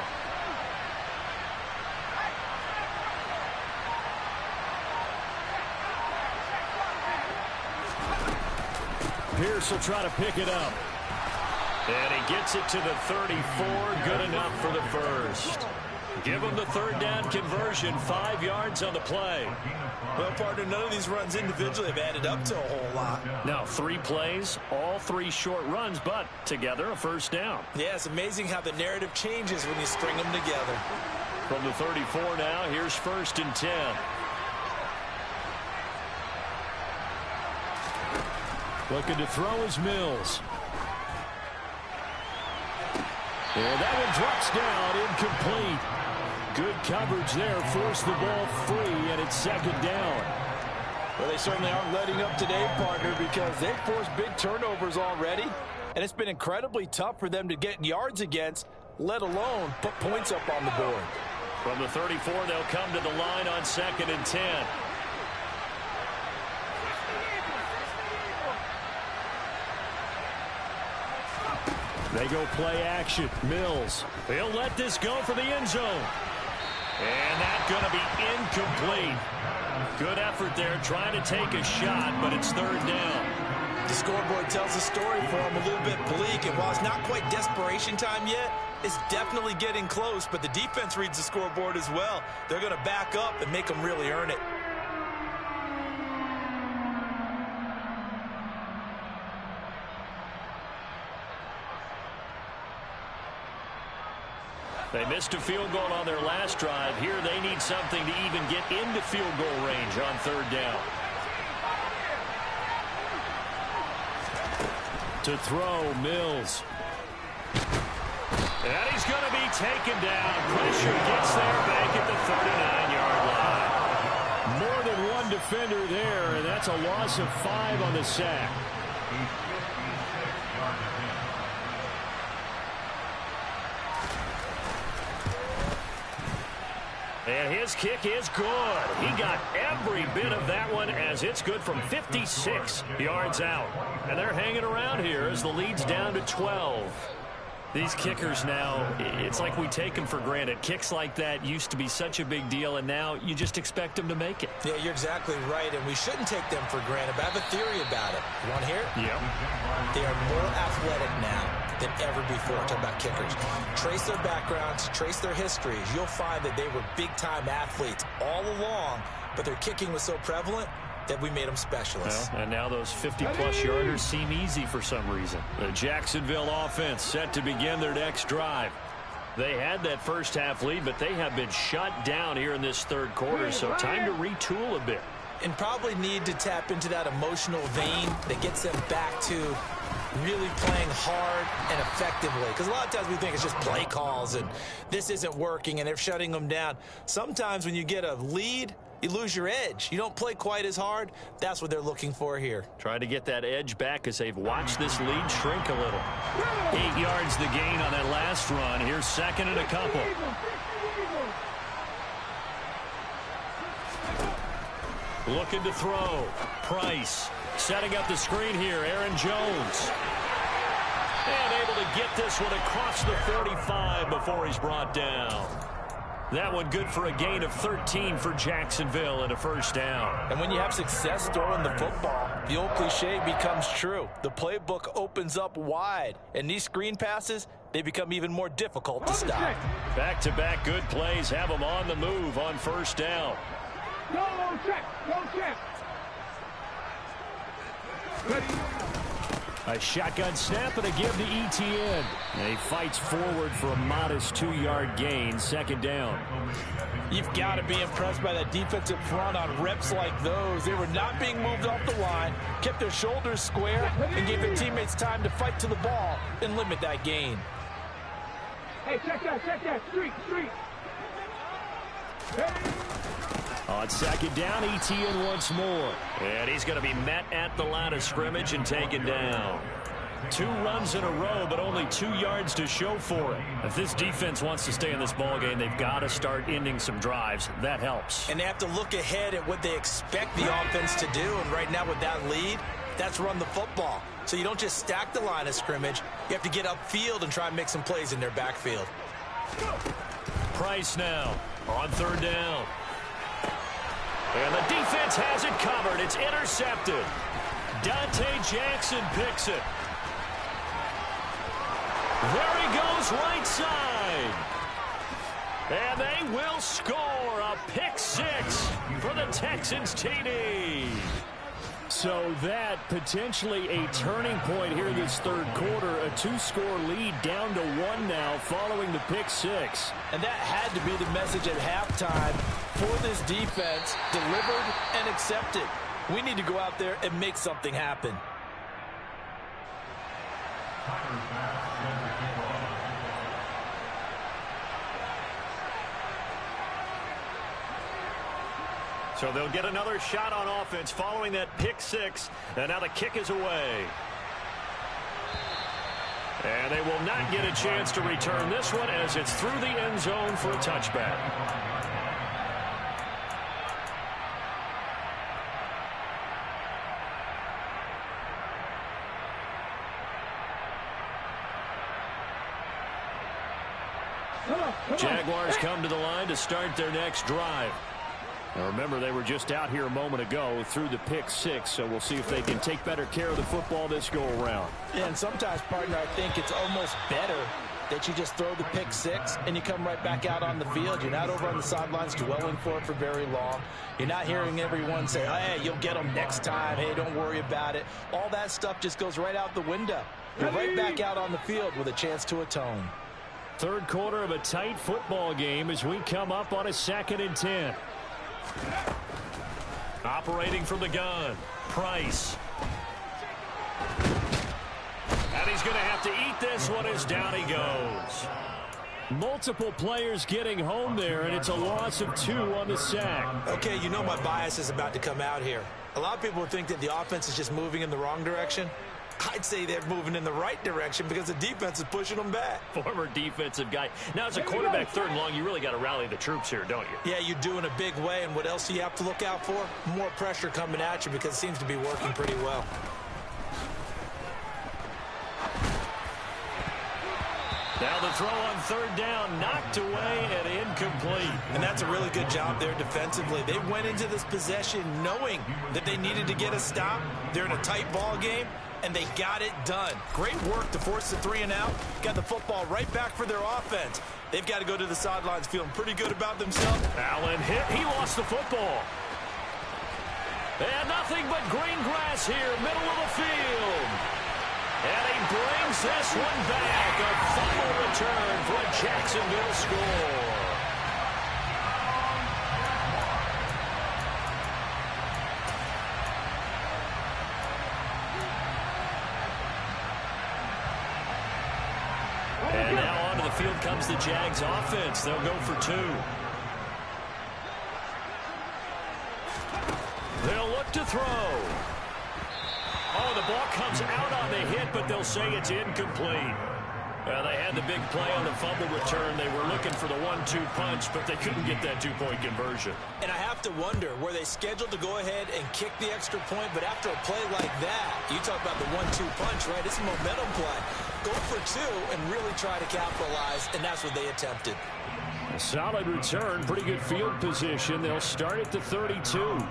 Speaker 1: Pierce will try to pick it up. And he gets it to the 34. Good enough for the first. Give him the 3rd down conversion. 5 yards on the play.
Speaker 5: Well, partner, none of these runs individually have added up to a whole lot.
Speaker 1: Now 3 plays, all 3 short runs, but together a 1st down.
Speaker 5: Yeah, it's amazing how the narrative changes when you string them together.
Speaker 1: From the 34 now, here's 1st and 10. Looking to throw is Mills. And that one drops down, incomplete. Good coverage there, forced the ball free, and it's 2nd down.
Speaker 2: Well, they certainly aren't letting up today, partner, because they've forced big turnovers already, and it's been incredibly tough for them to get yards against, let alone put points up on the board.
Speaker 1: From the 34, they'll come to the line on 2nd and 10. They go play action. Mills. He'll let this go for the end zone. And that's going to be incomplete. Good effort there trying to take a shot, but it's 3rd down.
Speaker 5: The scoreboard tells the story for him a little bit bleak, and while it's not quite desperation time yet, it's definitely getting close, but the defense reads the scoreboard as well. They're going to back up and make them really earn it.
Speaker 1: They missed a field goal on their last drive. Here they need something to even get into field goal range on third down. To throw, Mills. And he's going to be taken down. Pressure gets there back at the 39-yard line. More than one defender there, and that's a loss of 5 on the sack. And his kick is good. He got every bit of that one as it's good from 56 yards out. And they're hanging around here as the lead's down to 12. These kickers now, it's like we take them for granted. Kicks like that used to be such a big deal, and now you just expect them to make it.
Speaker 5: Yeah, you're exactly right, and we shouldn't take them for granted, but I have a theory about it. You want to hear it?
Speaker 1: Yep.
Speaker 5: They are more athletic now than ever before. Talking about kickers. Trace their backgrounds, trace their histories. You'll find that they were big-time athletes all along, but their kicking was so prevalent that we made them specialists.
Speaker 1: Well, and now those 50-plus yarders seem easy for some reason. The Jacksonville offense set to begin their next drive. They had that first half lead, but they have been shut down here in this third quarter, so time to retool a bit.
Speaker 5: And probably need to tap into that emotional vein that gets them back to really playing hard and effectively. Because a lot of times we think it's just play calls and this isn't working and they're shutting them down. Sometimes when you get a lead, you lose your edge. You don't play quite as hard. That's what they're looking for here.
Speaker 1: Trying to get that edge back as they've watched this lead shrink a little. 8 yards the gain on that last run. Here's second and a couple. Looking to throw. Price setting up the screen here. Aaron Jones. And able to get this one across the 45 before he's brought down. That one good for a gain of 13 for Jacksonville and a first down.
Speaker 2: And when you have success throwing the football, the old cliche becomes true. The playbook opens up wide, and these screen passes, they become even more difficult to stop.
Speaker 1: Back-to-back good plays have them on the move on first down.
Speaker 3: Go check. Ready.
Speaker 1: A shotgun snap and a give to Etienne. And he fights forward for a modest 2-yard gain, second down.
Speaker 2: You've got to be impressed by that defensive front on reps like those. They were not being moved off the line, kept their shoulders square, and gave their teammates time to fight to the ball and limit that gain.
Speaker 3: Hey, check that. Street. Hey.
Speaker 1: On second down, Etienne once more. And he's going to be met at the line of scrimmage and taken down. 2 runs in a row, but only 2 yards to show for it. If this defense wants to stay in this ballgame, they've got to start ending some drives. That helps.
Speaker 5: And they have to look ahead at what they expect the offense to do. And right now with that lead, that's run the football. So you don't just stack the line of scrimmage. You have to get upfield and try and make some plays in their backfield.
Speaker 1: Price now on third down. And the defense has it covered. It's intercepted. Dante Jackson picks it. There he goes, right side. And they will score a pick 6 for the Texans TD. So that potentially a turning point here this third quarter. A 2-score lead down to 1 now following the pick 6.
Speaker 2: And that had to be the message at halftime for this defense, delivered and accepted. We need to go out there and make something happen.
Speaker 1: So they'll get another shot on offense following that pick 6. And now the kick is away. And they will not get a chance to return this one as it's through the end zone for a touchback. Jaguars come to the line to start their next drive. Now remember, they were just out here a moment ago through the pick 6, so we'll see if they can take better care of the football this go-around.
Speaker 2: Yeah, and sometimes, partner, I think it's almost better that you just throw the pick 6 and you come right back out on the field. You're not over on the sidelines dwelling for it for very long. You're not hearing everyone say, hey, you'll get them next time. Hey, don't worry about it. All that stuff just goes right out the window. You're right back out on the field with a chance to atone.
Speaker 1: Third quarter of a tight football game as we come up on a 2nd and 10. Operating from the gun, Price. And he's going to have to eat this one as down he goes. Multiple players getting home there, and it's a loss of 2 on the sack.
Speaker 5: Okay, you know my bias is about to come out here. A lot of people think that the offense is just moving in the wrong direction. I'd say they're moving in the right direction because the defense is pushing them back.
Speaker 1: Former defensive guy. Now, as a quarterback 3rd and long, you really got to rally the troops here, don't you?
Speaker 5: Yeah, you do in a big way, and what else do you have to look out for? More pressure coming at you because it seems to be working pretty well.
Speaker 1: Now the throw on 3rd down, knocked away and incomplete.
Speaker 5: And that's a really good job there defensively. They went into this possession knowing that they needed to get a stop. They're in a tight ball game, and they got it done. Great work to force the 3 and out. Got the football right back for their offense. They've got to go to the sidelines feeling pretty good about themselves.
Speaker 1: Allen hit. He lost the football. And nothing but green grass here, middle of the field. And he brings this one back. A fumble return for a Jacksonville score. And now onto the field comes the Jags offense. They'll go for 2. They'll look to throw. Oh, the ball comes out on the hit, but they'll say it's incomplete. Well, they had the big play on the fumble return. They were looking for the 1-2 punch, but they couldn't get that 2-point conversion.
Speaker 5: And I have to wonder, were they scheduled to go ahead and kick the extra point? But after a play like that, you talk about the 1-2 punch, right? It's a momentum play. Go for 2 and really try to capitalize, and that's what they attempted.
Speaker 1: A solid return, pretty good field position. They'll start at the 32.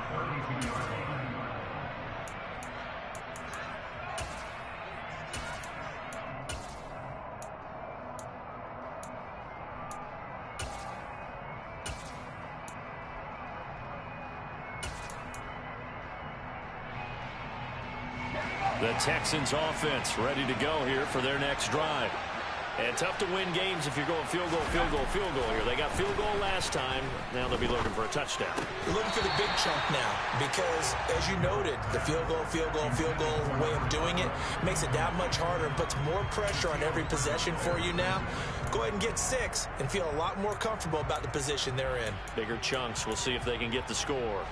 Speaker 1: The Texans offense ready to go here for their next drive. And tough to win games if you're going field goal, field goal, field goal here. They got field goal last time. Now they'll be looking for a touchdown.
Speaker 5: You're looking for the big chunk now because, as you noted, the field goal, way of doing it makes it that much harder and puts more pressure on every possession for you now. Go ahead and get 6 and feel a lot more comfortable about the position they're in.
Speaker 1: Bigger chunks. We'll see if they can get the score.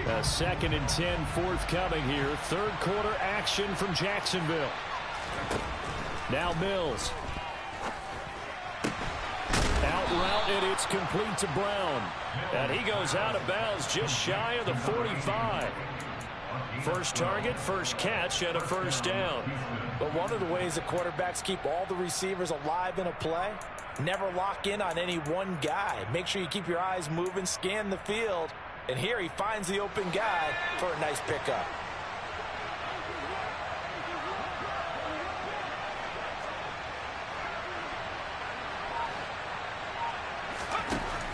Speaker 1: A 2nd and 10 forthcoming here. 3rd quarter action from Jacksonville. Now Mills. Out route, and it's complete to Brown. And he goes out of bounds just shy of the 45. First target, first catch, and a 1st down.
Speaker 2: But one of the ways the quarterbacks keep all the receivers alive in a play, never lock in on any one guy. Make sure you keep your eyes moving, scan the field. And here he finds the open guy for a nice pickup.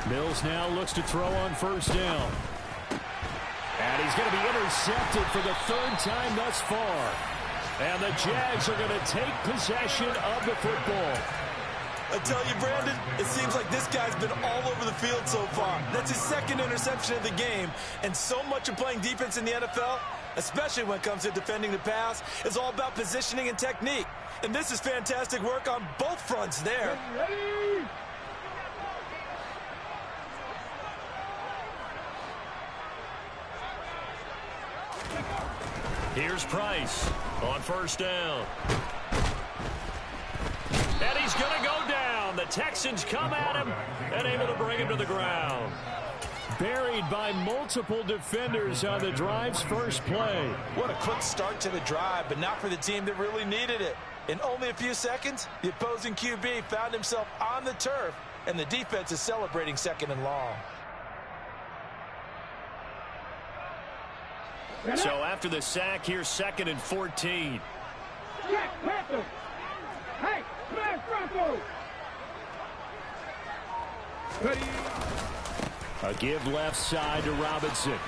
Speaker 1: Mills now looks to throw on 1st down. And he's going to be intercepted for the 3rd time thus far. And the Jags are going to take possession of the football.
Speaker 5: I tell you, Brandon, it seems like this guy's been all over the field so far. That's his 2nd interception of the game. And so much of playing defense in the NFL, especially when it comes to defending the pass, is all about positioning and technique. And this is fantastic work on both fronts there.
Speaker 3: Ready?
Speaker 1: Here's Price on 1st down. And he's going to go down. The Texans come at him and able to bring him to the ground. Buried by multiple defenders on the drive's first play.
Speaker 2: What a quick start to the drive, but not for the team that really needed it. In only a few seconds, the opposing QB found himself on the turf, and the defense is celebrating 2nd and long.
Speaker 1: So after the sack, here's 2nd and 14.
Speaker 3: Jack Panther. Hey, smash Bronco. Ready?
Speaker 1: A give left side to Robinson.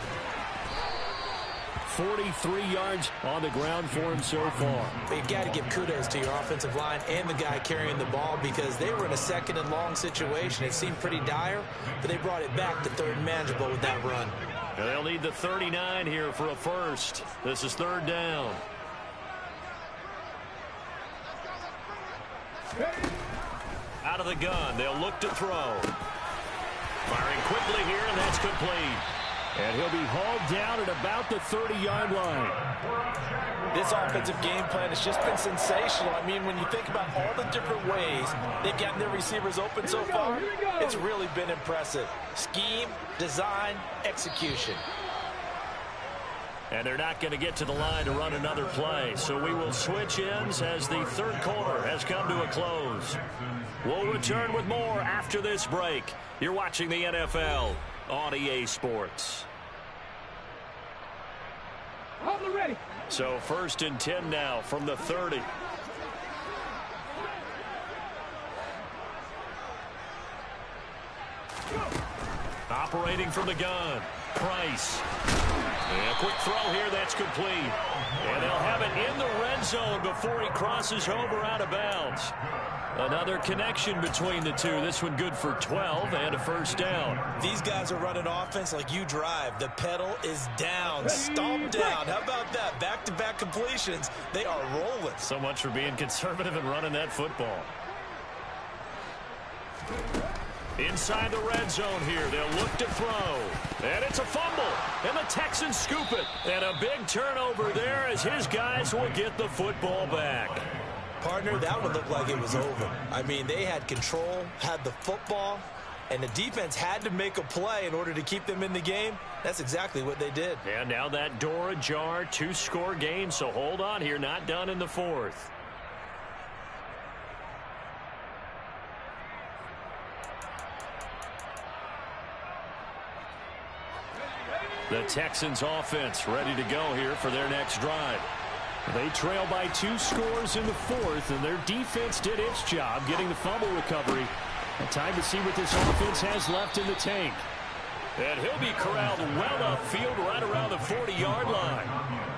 Speaker 1: 43 yards on the ground for him so far.
Speaker 5: But you've got to give kudos to your offensive line and the guy carrying the ball because they were in a second and long situation. It seemed pretty dire, but they brought it back to third and manageable with that run.
Speaker 1: They'll need the 39 here for a first. This is third down. Out of the gun, they'll look to throw. Firing quickly here, and that's complete. And he'll be hauled down at about the 30-yard line.
Speaker 2: This offensive game plan has just been sensational. I mean, when you think about all the different ways they've gotten their receivers open so far, it's really been impressive. Scheme, design, execution.
Speaker 1: And they're not going to get to the line to run another play. So we will switch ends as the third quarter has come to a close. We'll return with more after this break. You're watching the NFL on EA Sports.
Speaker 3: Ready.
Speaker 1: So first and 10 now from the 30. Operating from the gun, Price. And a quick throw here, that's complete. And they'll have it in the red zone before he crosses over out of bounds. Another connection between the two. This one good for 12 and a first down.
Speaker 2: These guys are running offense like you drive. The pedal is down, stomp down. How about that? Back-to-back completions. They are rolling.
Speaker 1: So much for being conservative and running that football. Inside the red zone here, they'll look to throw. And it's a fumble. And the Texans scoop it. And a big turnover there as his guys will get the football back.
Speaker 2: Partner, that one looked like it was over. I mean, they had control, had the football, and the defense had to make a play in order to keep them in the game. That's exactly what they did.
Speaker 1: And now that door ajar, 2-score game, so hold on here, not done in the fourth. The Texans offense ready to go here for their next drive. They trail by 2 scores in the fourth, and their defense did its job getting the fumble recovery. And time to see what this offense has left in the tank. And he'll be corralled well upfield right around the 40-yard line.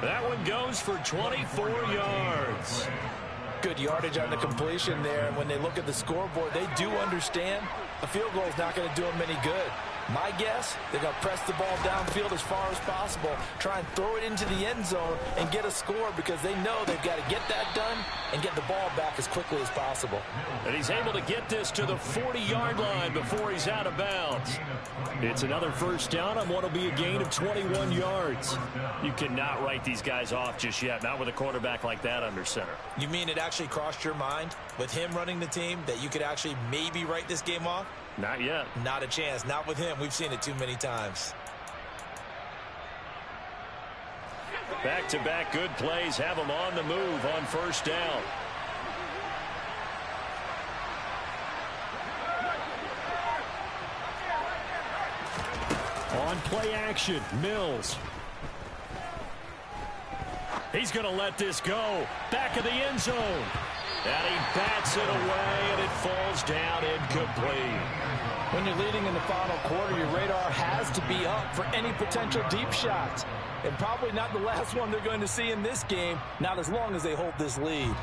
Speaker 1: That one goes for 24 yards.
Speaker 2: Good yardage on the completion there. And when they look at the scoreboard, they do understand a field goal is not going to do them any good. My guess, they're going to press the ball downfield as far as possible, try and throw it into the end zone and get a score because they know they've got to get that done and get the ball back as quickly as possible.
Speaker 1: And he's able to get this to the 40-yard line before he's out of bounds. It's another first down on what will be a gain of 21 yards. You cannot write these guys off just yet, not with a quarterback like that under center.
Speaker 2: You mean it actually crossed your mind with him running the team that you could actually maybe write this game off?
Speaker 1: Not yet.
Speaker 2: Not a chance. Not with him. We've seen it too many times.
Speaker 1: Back-to-back good plays have them on the move on first down. On play action, Mills. He's going to let this go. Back of the end zone. And he bats it away, and it falls down incomplete.
Speaker 2: When you're leading in the final quarter, your radar has to be up for any potential deep shots. And probably not the last one they're going to see in this game, not as long as they hold this lead.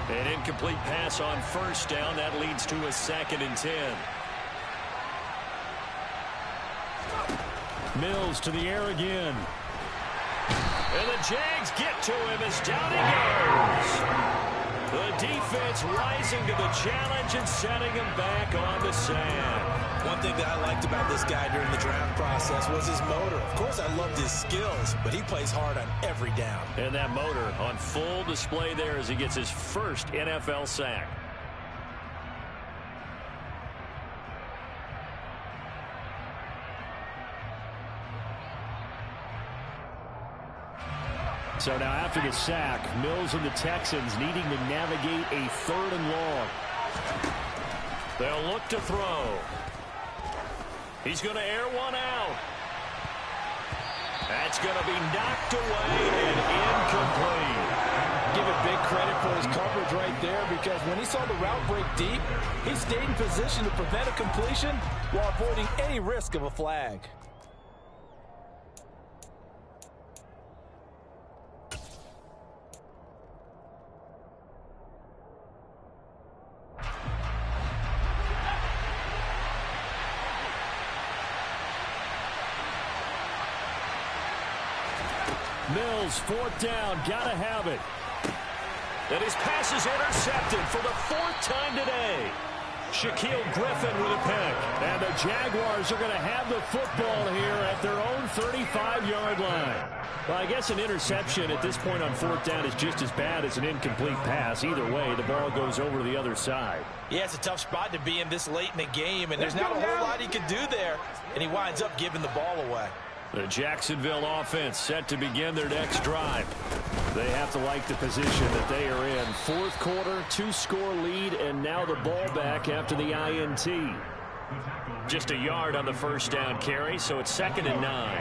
Speaker 1: An incomplete pass on first down. That leads to a 2nd and 10. Mills to the air again. And the Jags get to him as down he goes. The defense rising to the challenge and setting him back on the sand.
Speaker 2: One thing that I liked about this guy during the draft process was his motor. Of course, I loved his skills, but he plays hard on every down.
Speaker 1: And that motor on full display there as he gets his first NFL sack. So now after the sack, Mills and the Texans needing to navigate a 3rd and long. They'll look to throw. He's going to air one out. That's going to be knocked away and incomplete.
Speaker 2: Give it big credit for his coverage right there because when he saw the route break deep, he stayed in position to prevent a completion while avoiding any risk of a flag.
Speaker 1: Mills, fourth down, gotta have it. And his pass is intercepted for the fourth time today. Shaquille Griffin with a pick. And the Jaguars are going to have the football here at their own 35-yard line. Well, I guess an interception at this point on fourth down is just as bad as an incomplete pass. Either way, the ball goes over to the other side.
Speaker 2: Yeah, it's a tough spot to be in this late in the game, and there's not a whole lot he can do there. And he winds up giving the ball away.
Speaker 1: The Jacksonville offense set to begin their next drive. They have to like the position that they are in. Fourth quarter, 2-score lead, and now the ball back after the INT. Just a yard on the first down carry, so it's 2nd and 9.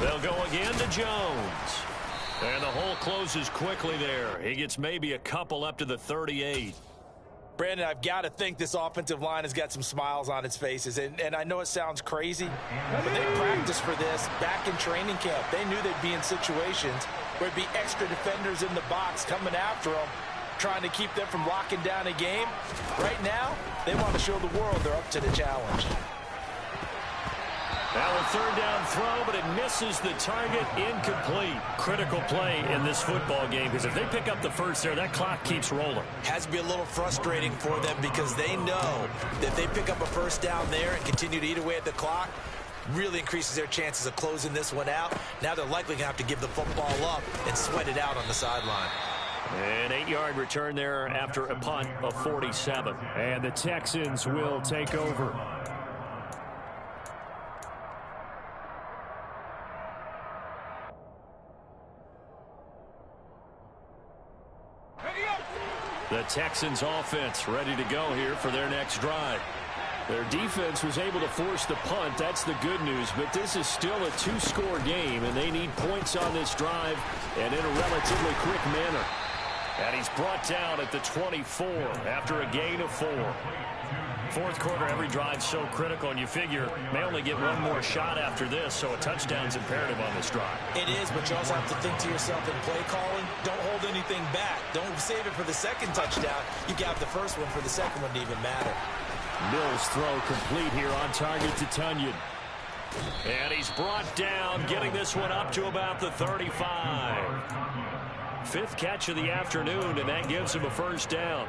Speaker 1: They'll go again to Jones. And the hole closes quickly there. He gets maybe a couple up to the 38.
Speaker 2: Brandon, I've got to think this offensive line has got some smiles on its faces. And I know it sounds crazy, but they practiced for this back in training camp. They knew they'd be in situations where it'd be extra defenders in the box coming after them, trying to keep them from locking down a game. Right now, they want to show the world they're up to the challenge.
Speaker 1: Now a third down throw, but it misses the target, incomplete. Critical play in this football game, because if they pick up the first there, that clock keeps rolling.
Speaker 5: Has to be a little frustrating for them because they know that if they pick up a first down there and continue to eat away at the clock, really increases their chances of closing this one out. Now they're likely going to have to give the football up and sweat it out on the sideline.
Speaker 1: An 8-yard return there after a punt of 47. And the Texans will take over. The Texans offense ready to go here for their next drive. Their defense was able to force the punt. That's the good news, but this is still a 2-score game, and they need points on this drive and in a relatively quick manner. And he's brought down at the 24 after a gain of 4. Fourth quarter, every drive's so critical, and you figure may only get one more shot after this, so a touchdown's imperative on this drive.
Speaker 5: It is, but you also have to think to yourself in play calling, don't hold anything back. Don't save it for the second touchdown. You got the first one for the second one to even matter.
Speaker 1: Mills throw complete here on target to Tunyon. And he's brought down, getting this one up to about the 35. Fifth catch of the afternoon, and that gives him a first down.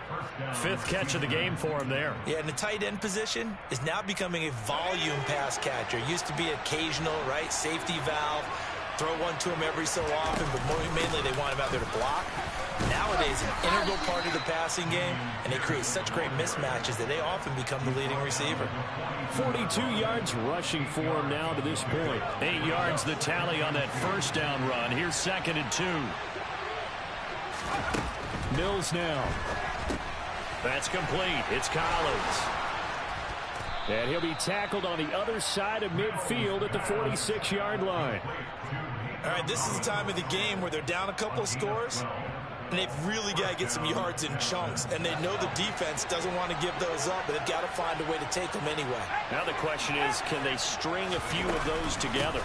Speaker 1: Fifth catch of the game for him there.
Speaker 5: Yeah, and the tight end position is now becoming a volume pass catcher. Used to be occasional, right, safety valve. Throw one to him every so often, but mainly they want him out there to block. Nowadays, an integral part of the passing game, and they create such great mismatches that they often become the leading receiver.
Speaker 1: 42 yards rushing for him now to this point. 8 yards the tally on that first down run. Here's 2nd and 2. Mills now. That's complete. It's Collins. And he'll be tackled on the other side of midfield at the 46-yard line.
Speaker 5: All right, this is the time of the game where they're down a couple of scores, and they've really got to get some yards in chunks, and they know the defense doesn't want to give those up, but they've got to find a way to take them anyway.
Speaker 1: Now the question is, can they string a few of those together?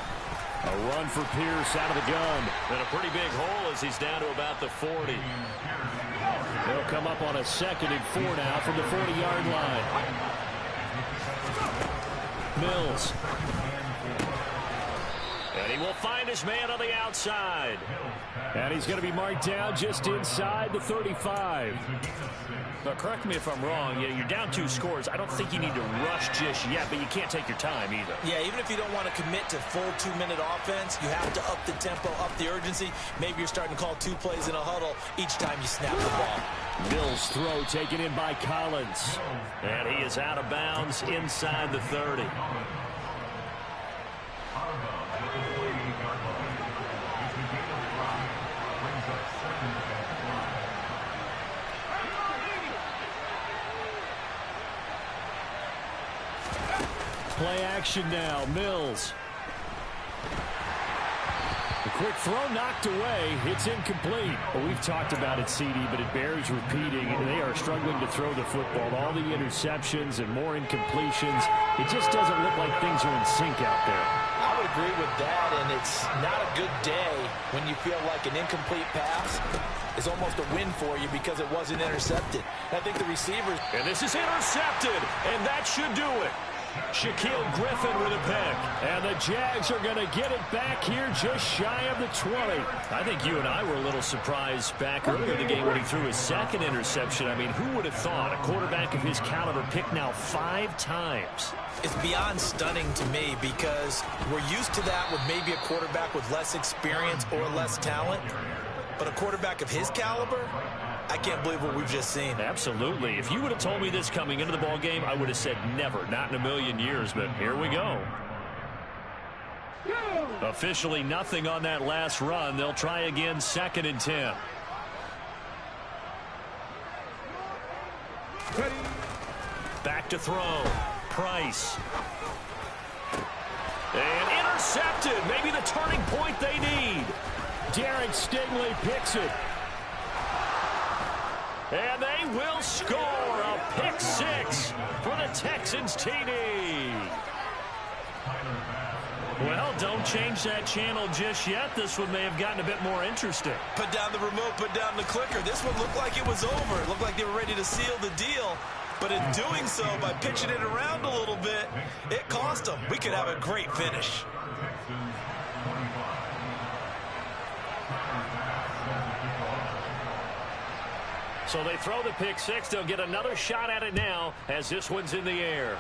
Speaker 1: A run for Pierce out of the gun. And a pretty big hole as he's down to about the 40. They'll come up on a 2nd and 4 now from the 40-yard line. Mills. And he will find his man on the outside. And he's going to be marked down just inside the 35. But correct me if I'm wrong, you're down 2 scores. I don't think you need to rush just yet, but you can't take your time either.
Speaker 5: Yeah, even if you don't want to commit to full 2-minute offense, you have to up the tempo, up the urgency. Maybe you're starting to call 2 plays in a huddle each time you snap the ball.
Speaker 1: Mills' throw taken in by Collins. And he is out of bounds inside the 30. Play action now. Mills. The quick throw knocked away. It's incomplete. Well, we've talked about it, CD, but it bears repeating. They are struggling to throw the football. All the interceptions and more incompletions. It just doesn't look like things are in sync out there.
Speaker 2: I would agree with that, and it's not a good day when you feel like an incomplete pass is almost a win for you because it wasn't intercepted. And I think the receivers...
Speaker 1: And this is intercepted, and that should do it. Shaquille Griffin with a pick. And the Jags are going to get it back here just shy of the 20. I think you and I were a little surprised back earlier in the game when he threw his second interception. I mean, who would have thought a quarterback of his caliber picked now 5 times?
Speaker 2: It's beyond stunning to me because we're used to that with maybe a quarterback with less experience or less talent. But a quarterback of his caliber, I can't believe what we've just seen.
Speaker 1: Absolutely. If you would have told me this coming into the ball game, I would have said never, not in a million years. But here we go. Officially nothing on that last run. They'll try again, 2nd and 10. Back to throw. Price. And intercepted. Maybe the turning point they need. Derek Stingley picks it. And they will score a pick 6 for the Texans TD. Well, don't change that channel just yet. This one may have gotten a bit more interesting.
Speaker 2: Put down the remote, put down the clicker. This one looked like it was over. It looked like they were ready to seal the deal. But in doing so, by pitching it around a little bit, it cost them. We could have a great finish.
Speaker 1: So they throw the pick 6. They'll get another shot at it now as this one's in the air.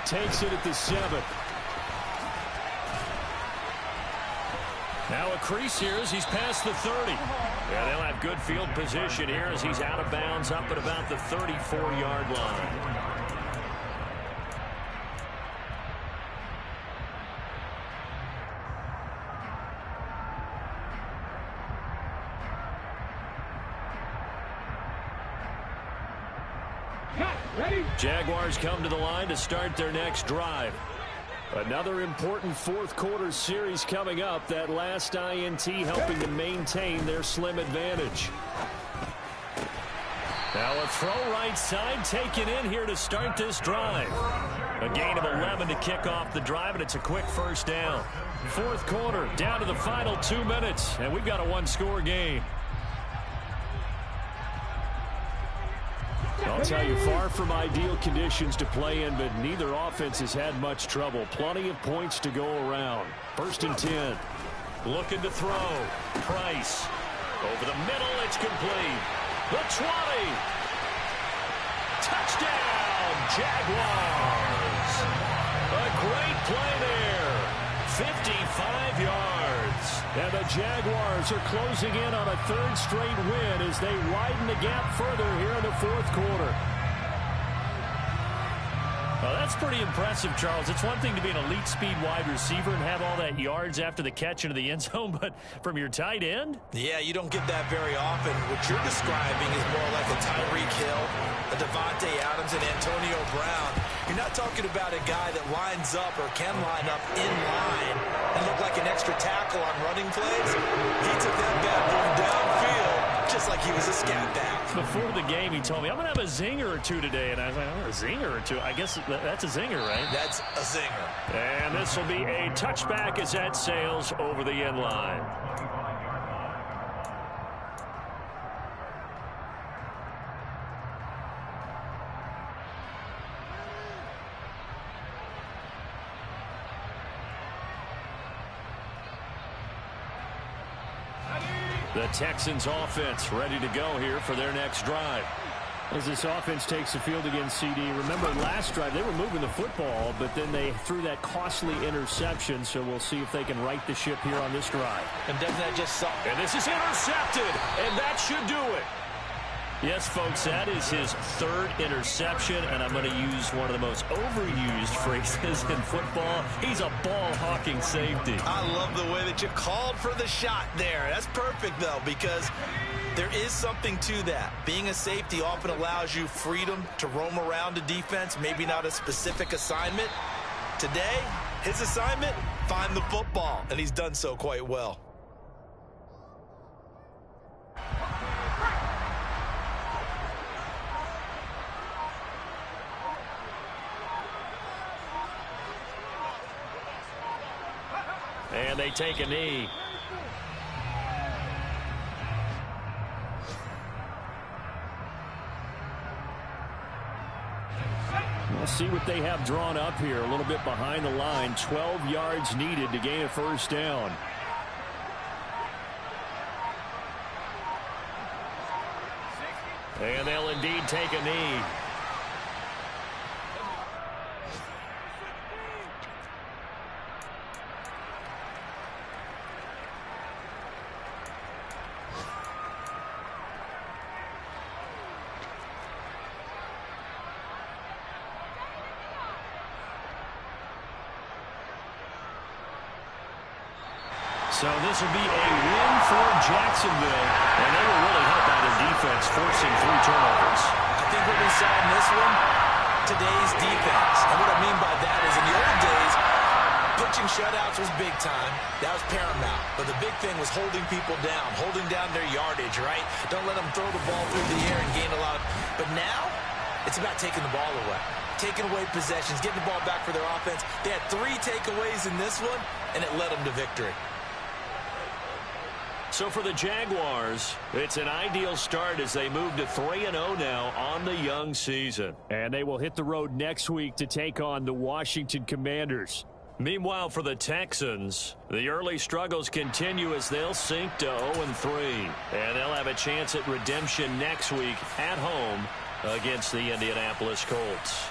Speaker 1: Takes it at the 7. Now a crease here as he's past the 30. Yeah, they'll have good field position here as he's out of bounds up at about the 34-yard line. Jaguars come to the line to start their next drive. Another important fourth-quarter series coming up. That last INT helping to maintain their slim advantage. Now a throw right side taken in here to start this drive. A gain of 11 to kick off the drive, and it's a quick first down. Fourth quarter, down to the final 2 minutes, and we've got a one-score game. I'll tell you, far from ideal conditions to play in, but neither offense has had much trouble. Plenty of points to go around. 1st and 10. Looking to throw. Price. Over the middle, it's complete. The 20. Touchdown, Jaguars. A great play there. 55 yards. And the Jaguars are closing in on a 3rd straight win as they widen the gap further here in the 4th quarter. Well, that's pretty impressive, Charles. It's one thing to be an elite speed wide receiver and have all that yards after the catch into the end zone, but from your tight end?
Speaker 2: Yeah, you don't get that very often. What you're describing is more like a Tyreek Hill, a Devontae Adams, and Antonio Brown. You're not talking about a guy that lines up or can line up in line and look like an extra tackle on running plays. He took that bad boy downfield just like he was a scat back.
Speaker 1: Before the game, he told me, I'm going to have a zinger or two today. And I was like, oh, a zinger or two? I guess that's a zinger, right?
Speaker 2: That's a zinger.
Speaker 1: And this will be a touchback as that sails over the end line. The Texans offense ready to go here for their next drive. As this offense takes the field against CD, remember last drive they were moving the football, but then they threw that costly interception, so we'll see if they can right the ship here on this drive.
Speaker 2: And doesn't that just suck?
Speaker 1: And this is intercepted, and that should do it. Yes, folks, that is his 3rd interception, and I'm going to use one of the most overused phrases in football. He's a ball-hawking safety.
Speaker 2: I love the way that you called for the shot there. That's perfect, though, because there is something to that. Being a safety often allows you freedom to roam around a defense, maybe not a specific assignment. Today, his assignment, find the football, and he's done so quite well.
Speaker 1: And they take a knee. We'll see what they have drawn up here. A little bit behind the line. 12 yards needed to gain a first down. And they'll indeed take a knee. So this will be a win for Jacksonville, and they will really help out their defense, forcing 3 turnovers.
Speaker 2: I think what we saw in this one, today's defense. And what I mean by that is in the old days, pitching shutouts was big time. That was paramount. But the big thing was holding people down, holding down their yardage, right? Don't let them throw the ball through the air and gain a lot. But now, it's about taking the ball away. Taking away possessions, getting the ball back for their offense. They had 3 takeaways in this one, and it led them to victory.
Speaker 1: So for the Jaguars, it's an ideal start as they move to 3-0 now on the young season. And they will hit the road next week to take on the Washington Commanders. Meanwhile, for the Texans, the early struggles continue as they'll sink to 0-3. And they'll have a chance at redemption next week at home against the Indianapolis Colts.